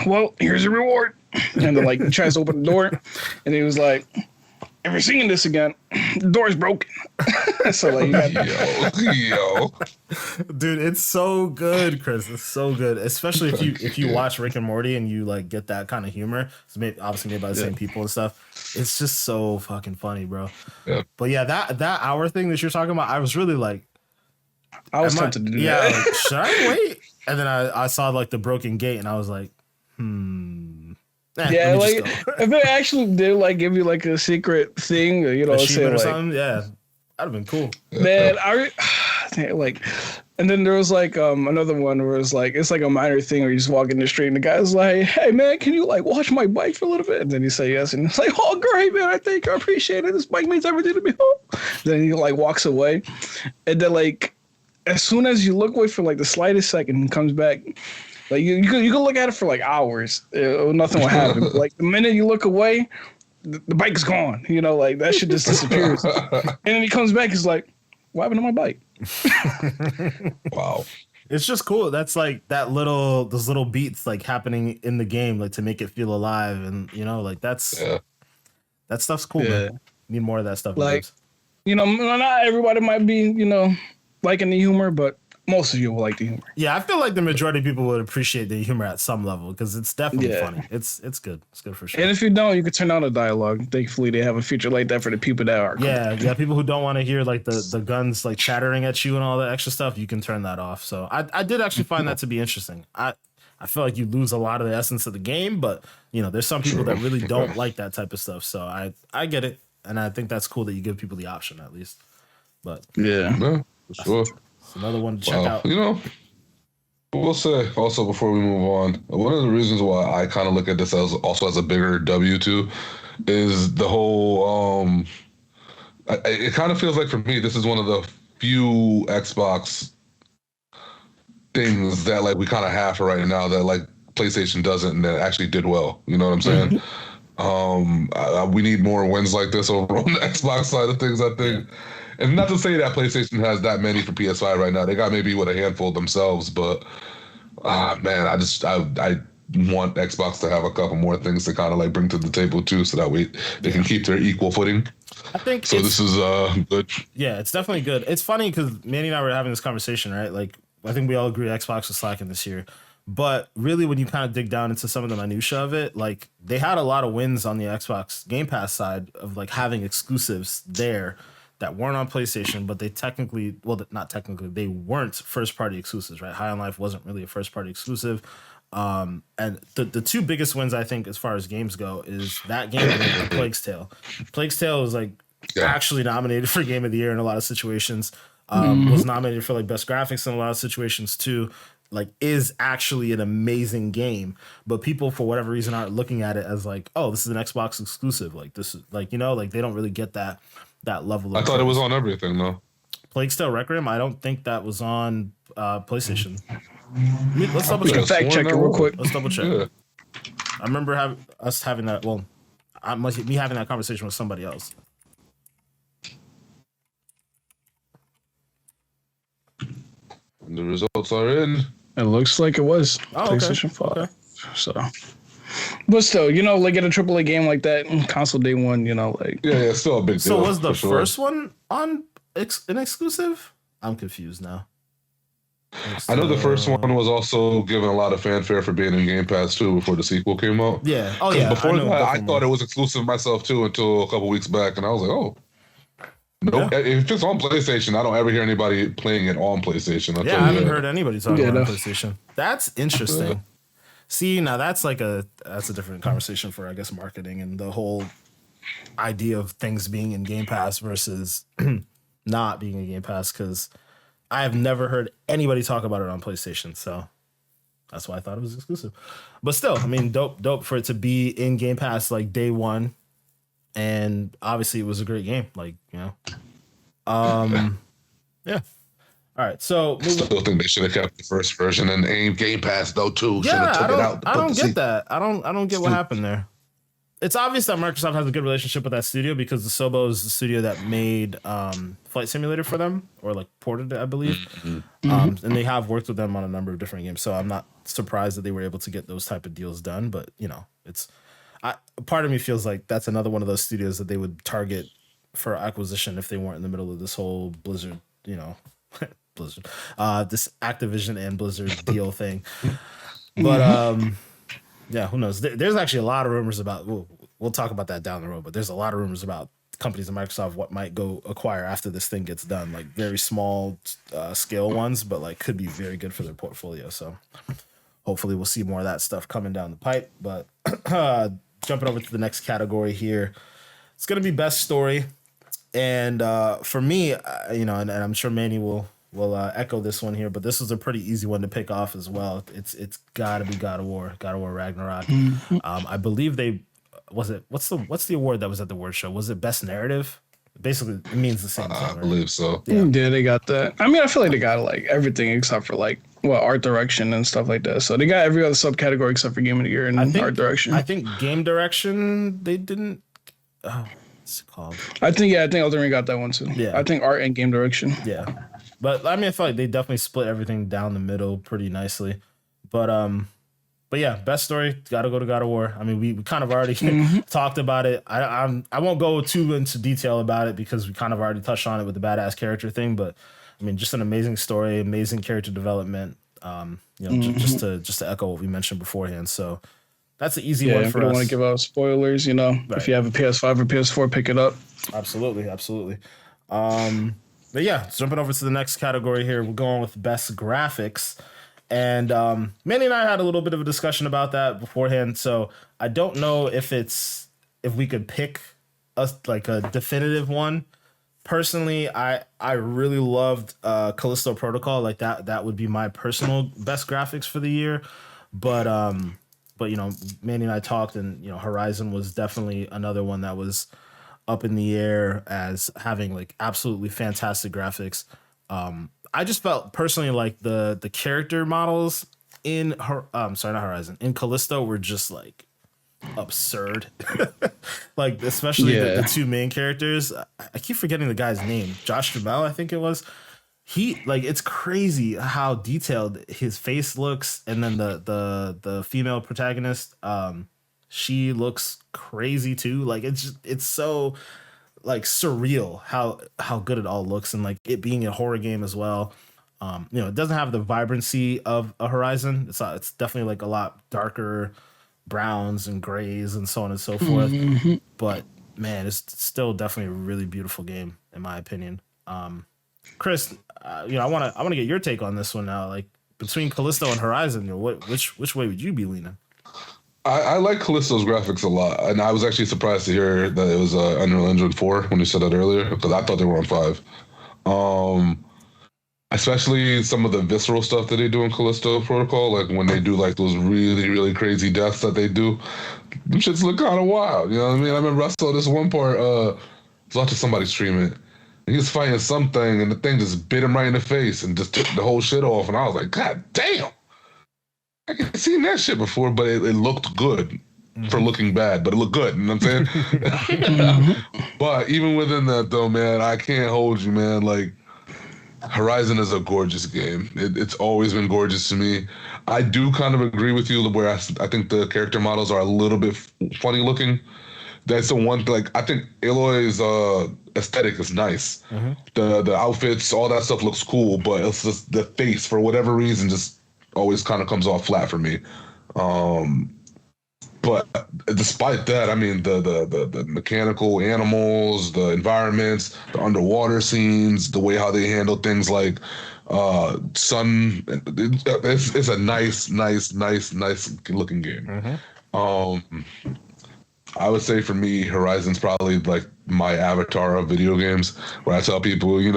well, here's your reward. And then like he tries to open the door, and he was like, if you're seeing this again, the door's broken. So like, yo, dude, it's so good, Chris. It's so good, especially if you watch Rick and Morty and you like get that kind of humor. It's obviously made by the same people and stuff. It's just so fucking funny, bro. Yeah. But yeah, that hour thing that you're talking about, I was really like, I was tempted to do that. Yeah, like, should I wait? And then I saw like the broken gate, and I was like, yeah, like if they actually did like give you like a secret thing, you know, say or like, something, yeah, that'd have been cool. Man, like, and then there was like another one where it's like a minor thing where you just walk in the street and the guy's like, hey man, can you like watch my bike for a little bit? And then you say yes, and it's like, oh great man, I appreciate it. This bike means everything to me. Then he like walks away, and then like as soon as you look away for like the slightest second, and comes back. Like you can look at it for like hours, nothing will happen. Like the minute you look away, the bike's gone. You know, like that shit just disappears. And then he comes back, he's like, "What happened to my bike?" Wow. It's just cool. That's like those little beats like happening in the game, like to make it feel alive, and like Yeah. that stuff's cool, Yeah. man. Need more of that stuff in Like, games. Not everybody might be, liking the humor, but most of you will like the humor. Yeah, I feel like the majority of people would appreciate the humor at some level because it's definitely funny. It's good. It's good for sure. And if you don't, you can turn on the dialogue. Thankfully, they have a feature like that for the people that are. Yeah, people who don't want to hear like the guns like chattering at you and all that extra stuff, you can turn that off. So I did actually find that to be interesting. I feel like you lose a lot of the essence of the game, but there's some people that really don't like that type of stuff. So I get it, and I think that's cool that you give people the option at least. But Yeah. No, for sure. it's another one to check out. We'll say also before we move on, one of the reasons why I kind of look at this as also as a bigger W too is the whole. It kind of feels like for me, this is one of the few Xbox things that like we kind of have for right now that like PlayStation doesn't and that actually did well. You know what I'm saying? We need more wins like this over on the Xbox side of things, I think. And not to say that PlayStation has that many for PS5 right now. They got maybe a handful themselves, but man, I want Xbox to have a couple more things to kind of like bring to the table too, so that way they can keep their equal footing. I think so. This is good. Yeah, it's definitely good. It's funny because Manny and I were having this conversation, right? Like, I think we all agree Xbox was slacking this year. But really, when you kind of dig down into some of the minutia of it, like they had a lot of wins on the Xbox Game Pass side of like having exclusives there that weren't on PlayStation, but they technically, well, not technically, they weren't first party exclusives, right? High on Life wasn't really a first party exclusive. And the two biggest wins, I think, as far as games go, is that game and Plague's Tale. Plague's Tale was like actually nominated for Game of the Year in a lot of situations. Was nominated for like best graphics in a lot of situations too. Like, is actually an amazing game, but people for whatever reason aren't looking at it as like, oh, this is an Xbox exclusive. Like this is like like they don't really get that level of. I thought it was on everything though. Plague Tale Requiem, I don't think that was on PlayStation. Let's double We check. can fact check it real quick. Let's double check. Yeah. I remember us having that. Well, me having that conversation with somebody else. And the results are in. It looks like it was PlayStation 5. Okay. So, but still, like get a AAA game like that in console day one, like it's still a big deal. So was the first one on an exclusive? I'm confused now. I know the first one was also given a lot of fanfare for being in Game Pass too before the sequel came out. Yeah. Oh yeah. Before that, I thought it was exclusive myself too until a couple weeks back, and I was like, oh. Nope. Yeah. If it's on PlayStation, I don't ever hear anybody playing it on PlayStation. I haven't heard anybody talking about PlayStation. That's interesting. See, now that's a different conversation for, I guess, marketing and the whole idea of things being in Game Pass versus not being in Game Pass, because I have never heard anybody talk about it on PlayStation. So that's why I thought it was exclusive. But still, I mean, dope for it to be in Game Pass like day one. And obviously it was a great game. Like, yeah. All right. So I still think they should have kept the first version and aimed Game Pass though too. Yeah, I don't get that. I don't get what happened there. It's obvious that Microsoft has a good relationship with that studio because the Sobo is the studio that made Flight Simulator for them, or like ported it, I believe. And they have worked with them on a number of different games. So I'm not surprised that they were able to get those type of deals done. But it's. Part of me feels like that's another one of those studios that they would target for acquisition if they weren't in the middle of this whole Blizzard, Blizzard, this Activision and Blizzard deal thing. But who knows? There's actually a lot of rumors about. We'll talk about that down the road. But there's a lot of rumors about companies in Microsoft what might go acquire after this thing gets done, like very small scale ones, but like could be very good for their portfolio. So hopefully we'll see more of that stuff coming down the pipe. But jumping over to the next category here, it's going to be best story. And for me, and I'm sure Manny will echo this one here, but this was a pretty easy one to pick off as well. It's got to be God of War Ragnarok. I believe what's the award that was at the award show? Was it best narrative? Basically, it means the same thing. I believe so. Yeah, they got that. I mean, I feel like they got like everything except for like art direction and stuff like that. So they got every other subcategory except for game of the year and art direction. I think game direction they didn't. What's it called? I think Elden Ring got that one too. Yeah. I think art and game direction. Yeah. But I mean, I feel like they definitely split everything down the middle pretty nicely. But yeah, best story, gotta go to God of War. I mean, we kind of already talked about it. I won't go too into detail about it because we kind of already touched on it with the badass character thing. But I mean, just an amazing story, amazing character development. Just to echo what we mentioned beforehand. So that's an easy one for us. I don't want to give out spoilers. Right. If you have a PS5 or PS4, pick it up. Absolutely. But yeah, jumping over to the next category here, we're going with best graphics. And Manny and I had a little bit of a discussion about that beforehand. So I don't know if we could pick a definitive one. Personally, I really loved Callisto Protocol. Like that would be my personal best graphics for the year. But Manny and I talked, and Horizon was definitely another one that was up in the air as having like absolutely fantastic graphics. I just felt personally like the character models in in Callisto were just like absurd. Like especially the two main characters. I keep forgetting the guy's name. Josh Duhamel, I think it was. It's crazy how detailed his face looks, and then the female protagonist, she looks crazy too. Like it's so like surreal how good it all looks, and like it being a horror game as well. It doesn't have the vibrancy of a Horizon. It's definitely like a lot darker browns and grays and so on and so forth. But man, it's still definitely a really beautiful game in my opinion. Chris, I want to get your take on this one now. Like between Callisto and Horizon, which way would you be leaning? I like Callisto's graphics a lot, and I was actually surprised to hear that it was Unreal Engine 4 when you said that earlier, because I thought they were on 5. Especially some of the visceral stuff that they do in Callisto Protocol, like when they do like those really, really crazy deaths that they do, them shits look kind of wild. You know what I mean? I remember I saw this one part, I was watching somebody stream it, and he was fighting something, and the thing just bit him right in the face and just took the whole shit off, and I was like, God damn! I can seen that shit before, but it looked good for looking bad, but it looked good. You know what I'm saying? But even within that, though, man, I can't hold you, man. Like, Horizon is a gorgeous game. It's always been gorgeous to me. I do kind of agree with you where I think the character models are a little bit funny looking. That's the one, like, I think Aloy's aesthetic is nice. The outfits, all that stuff looks cool, but it's just the face, for whatever reason, just always kind of comes off flat for me. But despite that, I mean, the mechanical animals, the environments, the underwater scenes, the way how they handle things like sun, it's a nice looking game. I would say for me, Horizon's probably like my avatar of video games, where I tell people, you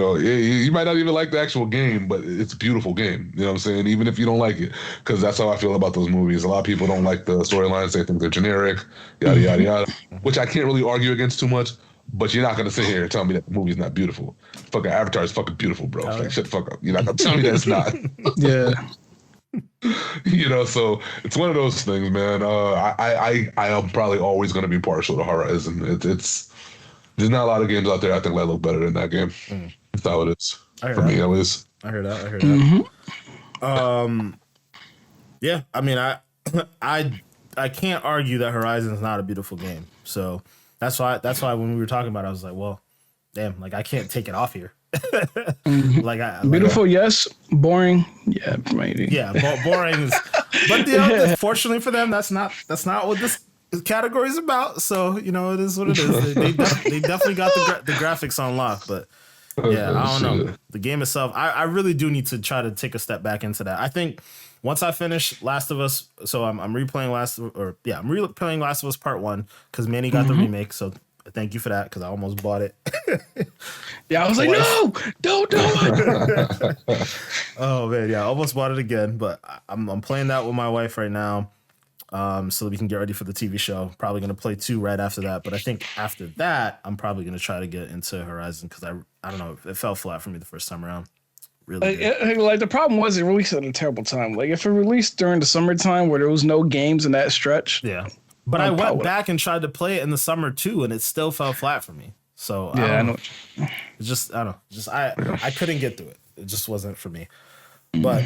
might not even like the actual game, but it's a beautiful game. You know what I'm saying? Even if you don't like it, because that's how I feel about those movies. A lot of people don't like the storylines. They think they're generic, yada, yada, yada, which I can't really argue against too much, but you're not going to sit here and tell me that the movie's not beautiful. Fucking Avatar is fucking beautiful, bro. Like, shut the fuck up. You're not going to tell me that it's not. Yeah. So it's one of those things, man. I am probably always going to be partial to Horizon. There's not a lot of games out there I think that look better than that game. That's how it is for me, at least. I heard that. Yeah, I mean, I can't argue that Horizon is not a beautiful game. So that's why when we were talking about it, I was like, well, damn, like I can't take it off here. Beautiful, yes. Boring, yeah, maybe. Yeah, boring is. But fortunately for them, that's not what this category is about. So it is what it is. They definitely got the graphics on lock. But yeah, I don't know the game itself. I really do need to try to take a step back into that. I think once I finish Last of Us, so I'm replaying I'm replaying Last of Us Part 1 because Manny got the remake. So thank you for that because I almost bought it. Yeah, I was like, no, don't do it. Oh man, yeah, I almost bought it again, but I'm playing that with my wife right now, so that we can get ready for the TV show. Probably gonna play 2 right after that, but I think after that, I'm probably gonna try to get into Horizon because I don't know, it fell flat for me the first time around. Really, like the problem was it released at a terrible time. Like if it released during the summertime where there was no games in that stretch, yeah. But I went back and tried to play it in the summer too, and it still fell flat for me. So yeah, I know. It's just I don't know. I couldn't get through it. It just wasn't for me. But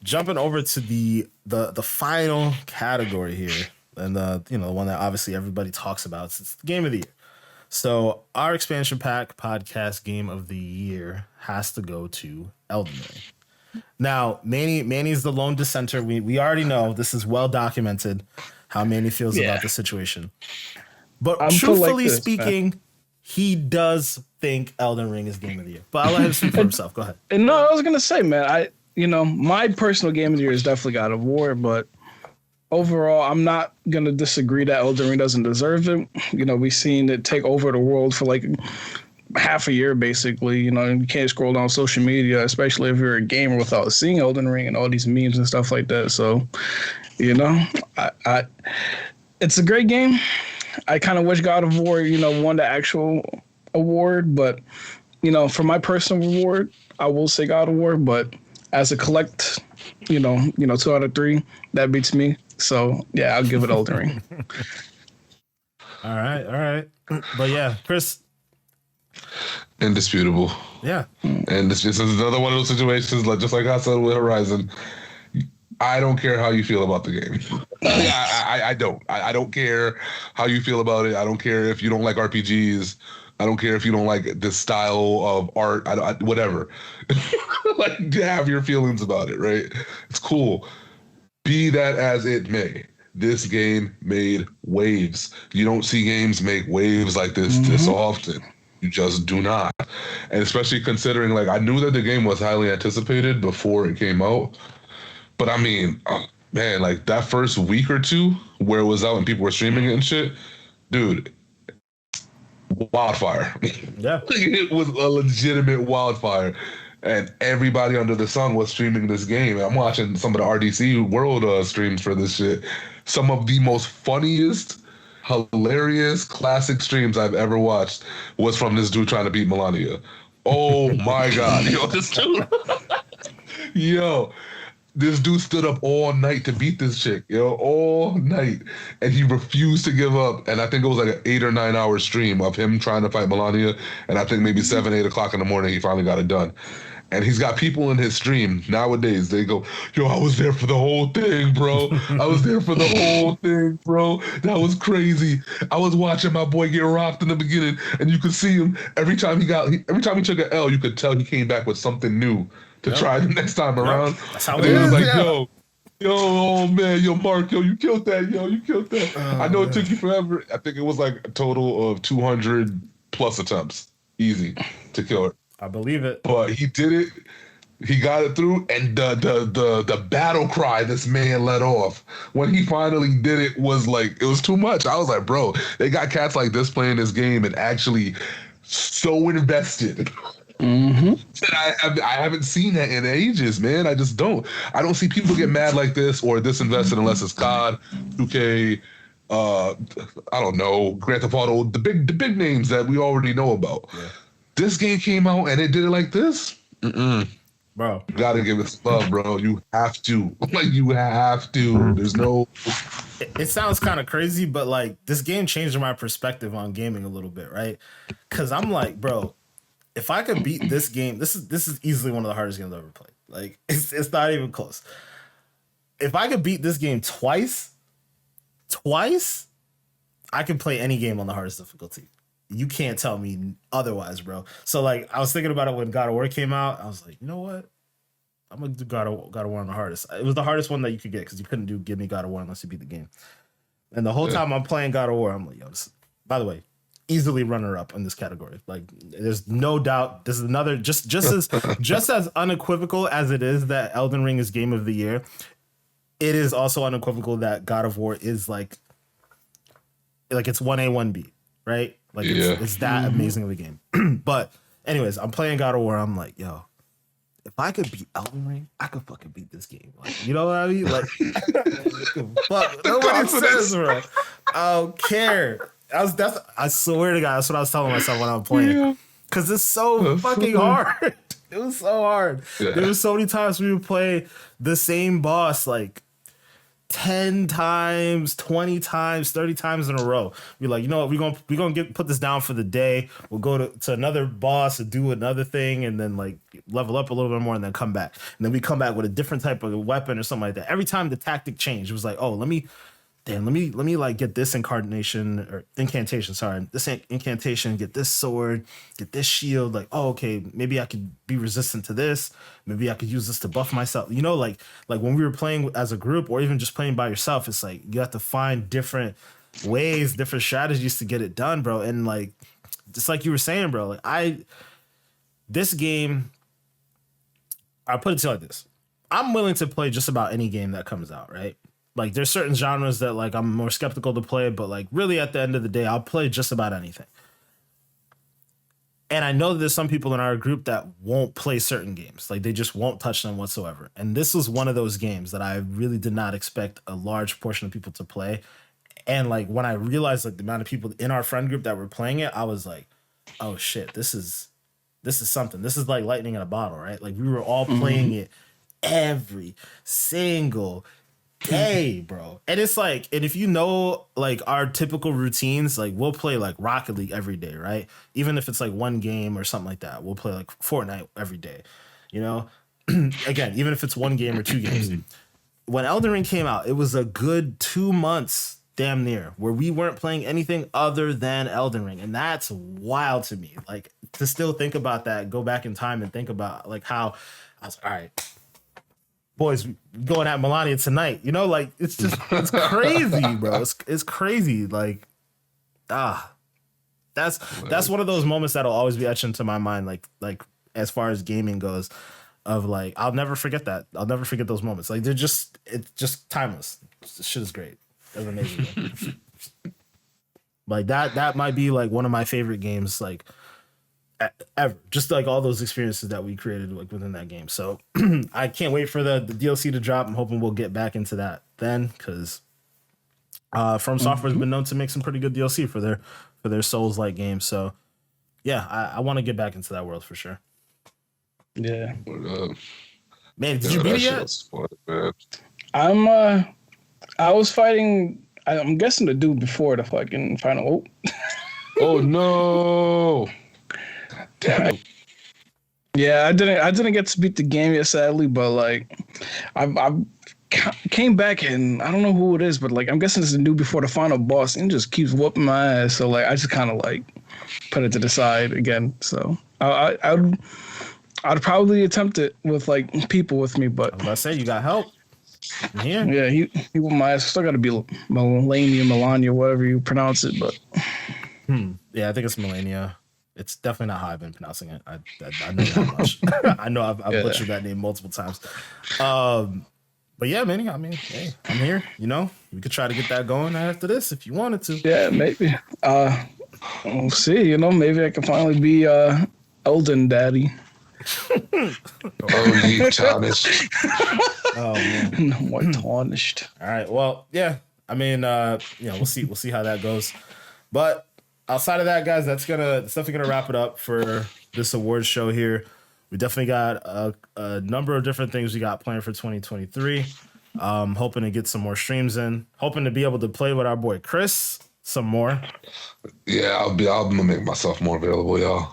jumping over to the final category here, and the one that obviously everybody talks about, it's the game of the year. So our expansion pack podcast game of the year has to go to Elden Ring. Now, Manny's the lone dissenter. We already know this is well documented how Manny feels about the situation. But truthfully speaking, man, he does think Elden Ring is game of the year. But I'll let him speak for himself. Go ahead. And no, I was gonna say, man, my personal game of the year is definitely God of War, but overall, I'm not gonna disagree that Elden Ring doesn't deserve it. We've seen it take over the world for like half a year, basically. You can't scroll down social media, especially if you're a gamer, without seeing Elden Ring and all these memes and stuff like that. So, it's a great game. I kind of wish God of War, won the actual award, but for my personal reward, I will say God of War. But as a collect, 2 out of 3, that beats me. So yeah, I'll give it Elden Ring. All right. But yeah, Chris. Indisputable. Yeah. And this is another one of those situations, like just like I said with Horizon. I don't care how you feel about the game. I don't. I don't care how you feel about it. I don't care if you don't like RPGs. I don't care if you don't like this style of art. Whatever. Like, have your feelings about it, right? It's cool. Be that as it may, this game made waves. You don't see games make waves like this often. You just do not. And especially considering, like, I knew that the game was highly anticipated before it came out. But I mean, man, like that first week or two where it was out and people were streaming it and shit, dude, wildfire. Yeah. It was a legitimate wildfire. And everybody under the sun was streaming this game. I'm watching some of the RDC World streams for this shit. Some of the most funniest, hilarious, classic streams I've ever watched was from this dude trying to beat Melania. Oh my God. Yo, this dude stood up all night to beat this chick, all night. And he refused to give up. And I think it was like an 8 or 9 hour stream of him trying to fight Melania. And I think maybe 7, 8 o'clock in the morning, he finally got it done. And he's got people in his stream nowadays. They go, yo, I was there for the whole thing, bro. I was there for the whole thing, bro. That was crazy. I was watching my boy get rocked in the beginning. And you could see him every time he took an L, you could tell he came back with something new to try the next time around. That's how and it he was is, like, yo, oh man, yo, Mark, you killed that, you killed that. I know it took you forever. I think it was like a total of 200 plus attempts, easy to kill her. I believe it. But he did it. He got it through, and the battle cry this man let off when he finally did it was like, it was too much. I was like, bro, they got cats like this playing this game and actually so invested. I haven't seen that in ages, man. I just don't. I don't see people get mad like this or this invested unless it's COD, 2K, I don't know, Grand Theft Auto, the big names that we already know about. Yeah. This game came out and it did it like this. Bro, you gotta give it some love, bro. You have to. Like, you have to. There's no. It sounds kind of crazy, but like this game changed my perspective on gaming a little bit, right? Because I'm like, bro, if I could beat this game, this is easily one of the hardest games I've ever played. Like, it's not even close. If I could beat this game twice, I could play any game on the hardest difficulty. You can't tell me otherwise, bro. So like, I was thinking about it when God of War came out. I was like, you know what? I'm gonna do God of War on the hardest. It was the hardest one that you could get because you couldn't give me God of War unless you beat the game. And the whole time I'm playing God of War, I'm like, yo, by the way, easily runner up in this category. Like, there's no doubt. This is another just as unequivocal as it is that Elden Ring is game of the year. It is also unequivocal that God of War is like it's 1A, 1B, right? Like, it's that amazing of a game. But anyways, I'm playing God of War. I'm like, yo, if I could beat Elden Ring, I could fucking beat this game. Like, you know what I mean? Like, fuck, nobody says, bro. I don't care. I swear to God, that's what I was telling myself when I'm playing. Because it's so fucking hard. It was so hard. Yeah. There was so many times we would play the same boss, like 10 times, 20 times, 30 times in a row. We're like, you know what, we're gonna put this down for the day. We'll go to another boss and do another thing and then like level up a little bit more and then come back. And then we come back with a different type of weapon or something like that. Every time the tactic changed, it was like, oh, let me like get this incantation, sorry. This incantation, get this sword, get this shield. Like, oh, okay, maybe I could be resistant to this. Maybe I could use this to buff myself. You know, like when we were playing as a group or even just playing by yourself, it's like you have to find different ways, different strategies to get it done, bro. And like just like you were saying, bro, like this game, I'll put it to you like this. I'm willing to play just about any game that comes out, right? Like there's certain genres that like I'm more skeptical to play, but like really at the end of the day, I'll play just about anything. And I know that there's some people in our group that won't play certain games. Like they just won't touch them whatsoever. And this was one of those games that I really did not expect a large portion of people to play. And like when I realized like the amount of people in our friend group that were playing it, I was like, oh shit, this is something. This is like lightning in a bottle, right? Like we were all playing it every single day, bro. And it's like, and if you know like our typical routines, like we'll play like Rocket League every day, right? Even if it's like one game or something like that, we'll play like Fortnite every day, you know? Again, even if it's one game or two games. When Elden Ring came out, it was a good 2 months damn near where we weren't playing anything other than Elden Ring. And that's wild to me. Like to still think about that, go back in time and think about like how I was like, all right, boys, going at Melania tonight, you know, like it's crazy, bro. It's crazy. Like, that's one of those moments that'll always be etched into my mind. Like as far as gaming goes, of like, I'll never forget that. I'll never forget those moments. Like it's just timeless. This shit is great. That's amazing. Like that might be like one of my favorite games, like ever. Just like all those experiences that we created like within that game. So I can't wait for the DLC to drop. I'm hoping we'll get back into that then, because From Software has been known to make some pretty good DLC for their Souls like games. So yeah, I want to get back into that world for sure. Yeah. Man, did you beat it yet? I was fighting. I'm guessing the dude before the fucking final. Oh no! God damn it. Yeah, I didn't get to beat the game yet, sadly. But like, I came back and I don't know who it is, but like I'm guessing it's the dude before the final boss, and just keeps whooping my ass. So like, I just kind of like put it to the side again. So I'd probably attempt it with like people with me, but I was about to say you got help. Yeah, he whooped my ass. Still got to be Melania, whatever you pronounce it, but yeah, I think it's Melania. It's definitely not how I've been pronouncing it. I know that much. I know I've butchered that name multiple times. But yeah, Manny, I mean, hey, I'm here. You know, we could try to get that going after this if you wanted to. Yeah, maybe. We'll see. You know, maybe I can finally be Elden Daddy. Oh, you tarnished. Oh man, No more tarnished. All right. Well, yeah. I mean, we'll see how that goes. But outside of that, guys, that's definitely gonna wrap it up for this awards show here. We definitely got a number of different things we got planned for 2023. Hoping to get some more streams in. Hoping to be able to play with our boy Chris some more. Yeah, I'll gonna make myself more available, y'all.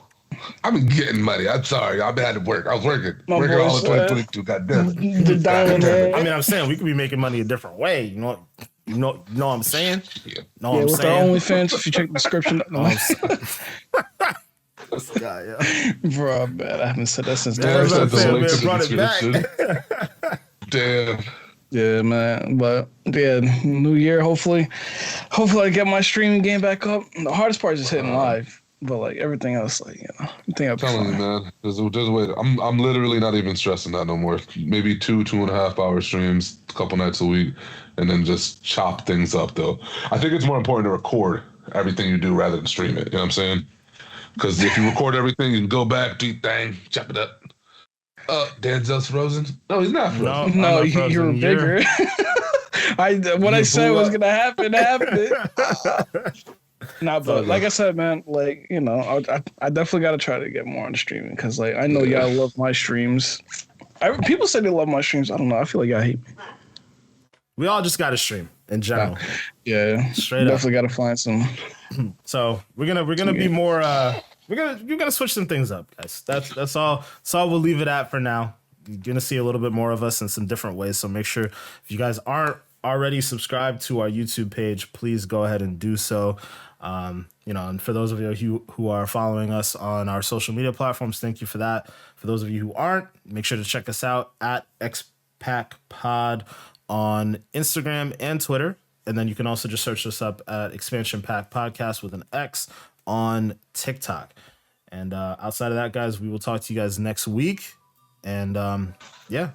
I've been getting money. I'm sorry. I've been had to work. I was working all of 2022. God damn it. The diamond head. I mean, I'm saying we could be making money a different way. You know what I'm saying? Yeah. Know what I'm With saying? the OnlyFans, if you check the description. This guy, yeah. Bro, man, I haven't said that since the Yeah, first that's what I'm episode. saying, man. Brought it back. Damn. Yeah, man. But yeah, new year, hopefully I get my streaming game back up. The hardest part is just hitting live. But like everything else, like, you know, I think I'm telling you, man. There's a way. I'm literally not even stressing that no more. Maybe 2.5 hour streams, a couple nights a week, and then just chop things up. Though I think it's more important to record everything you do rather than stream it. You know what I'm saying? Because if you record everything, you can go back, do your thing, chop it up. Denzel's frozen? No, he's not frozen. No, I'm not frozen. you're bigger. What I said was gonna happen happened. Nah, but like I said, man, like, you know, I definitely got to try to get more on streaming because, like, I know y'all love my streams. People say they love my streams. I don't know. I feel like y'all hate me. We all just got to stream in general. Yeah, Straight definitely got to find some. So we're gonna be more. We're gonna switch some things up, guys. That's all. That's all we'll leave it at for now. You're gonna see a little bit more of us in some different ways. So make sure if you guys aren't already subscribed to our YouTube page, please go ahead and do so. And for those of you who are following us on our social media platforms, thank you for that. For those of you who aren't, make sure to check us out at XPAC Pod on Instagram and Twitter. And then you can also just search us up at Xpansion Pack Podcast with an X on TikTok. And outside of that, guys, we will talk to you guys next week. And yeah,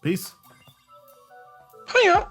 peace. Hiya.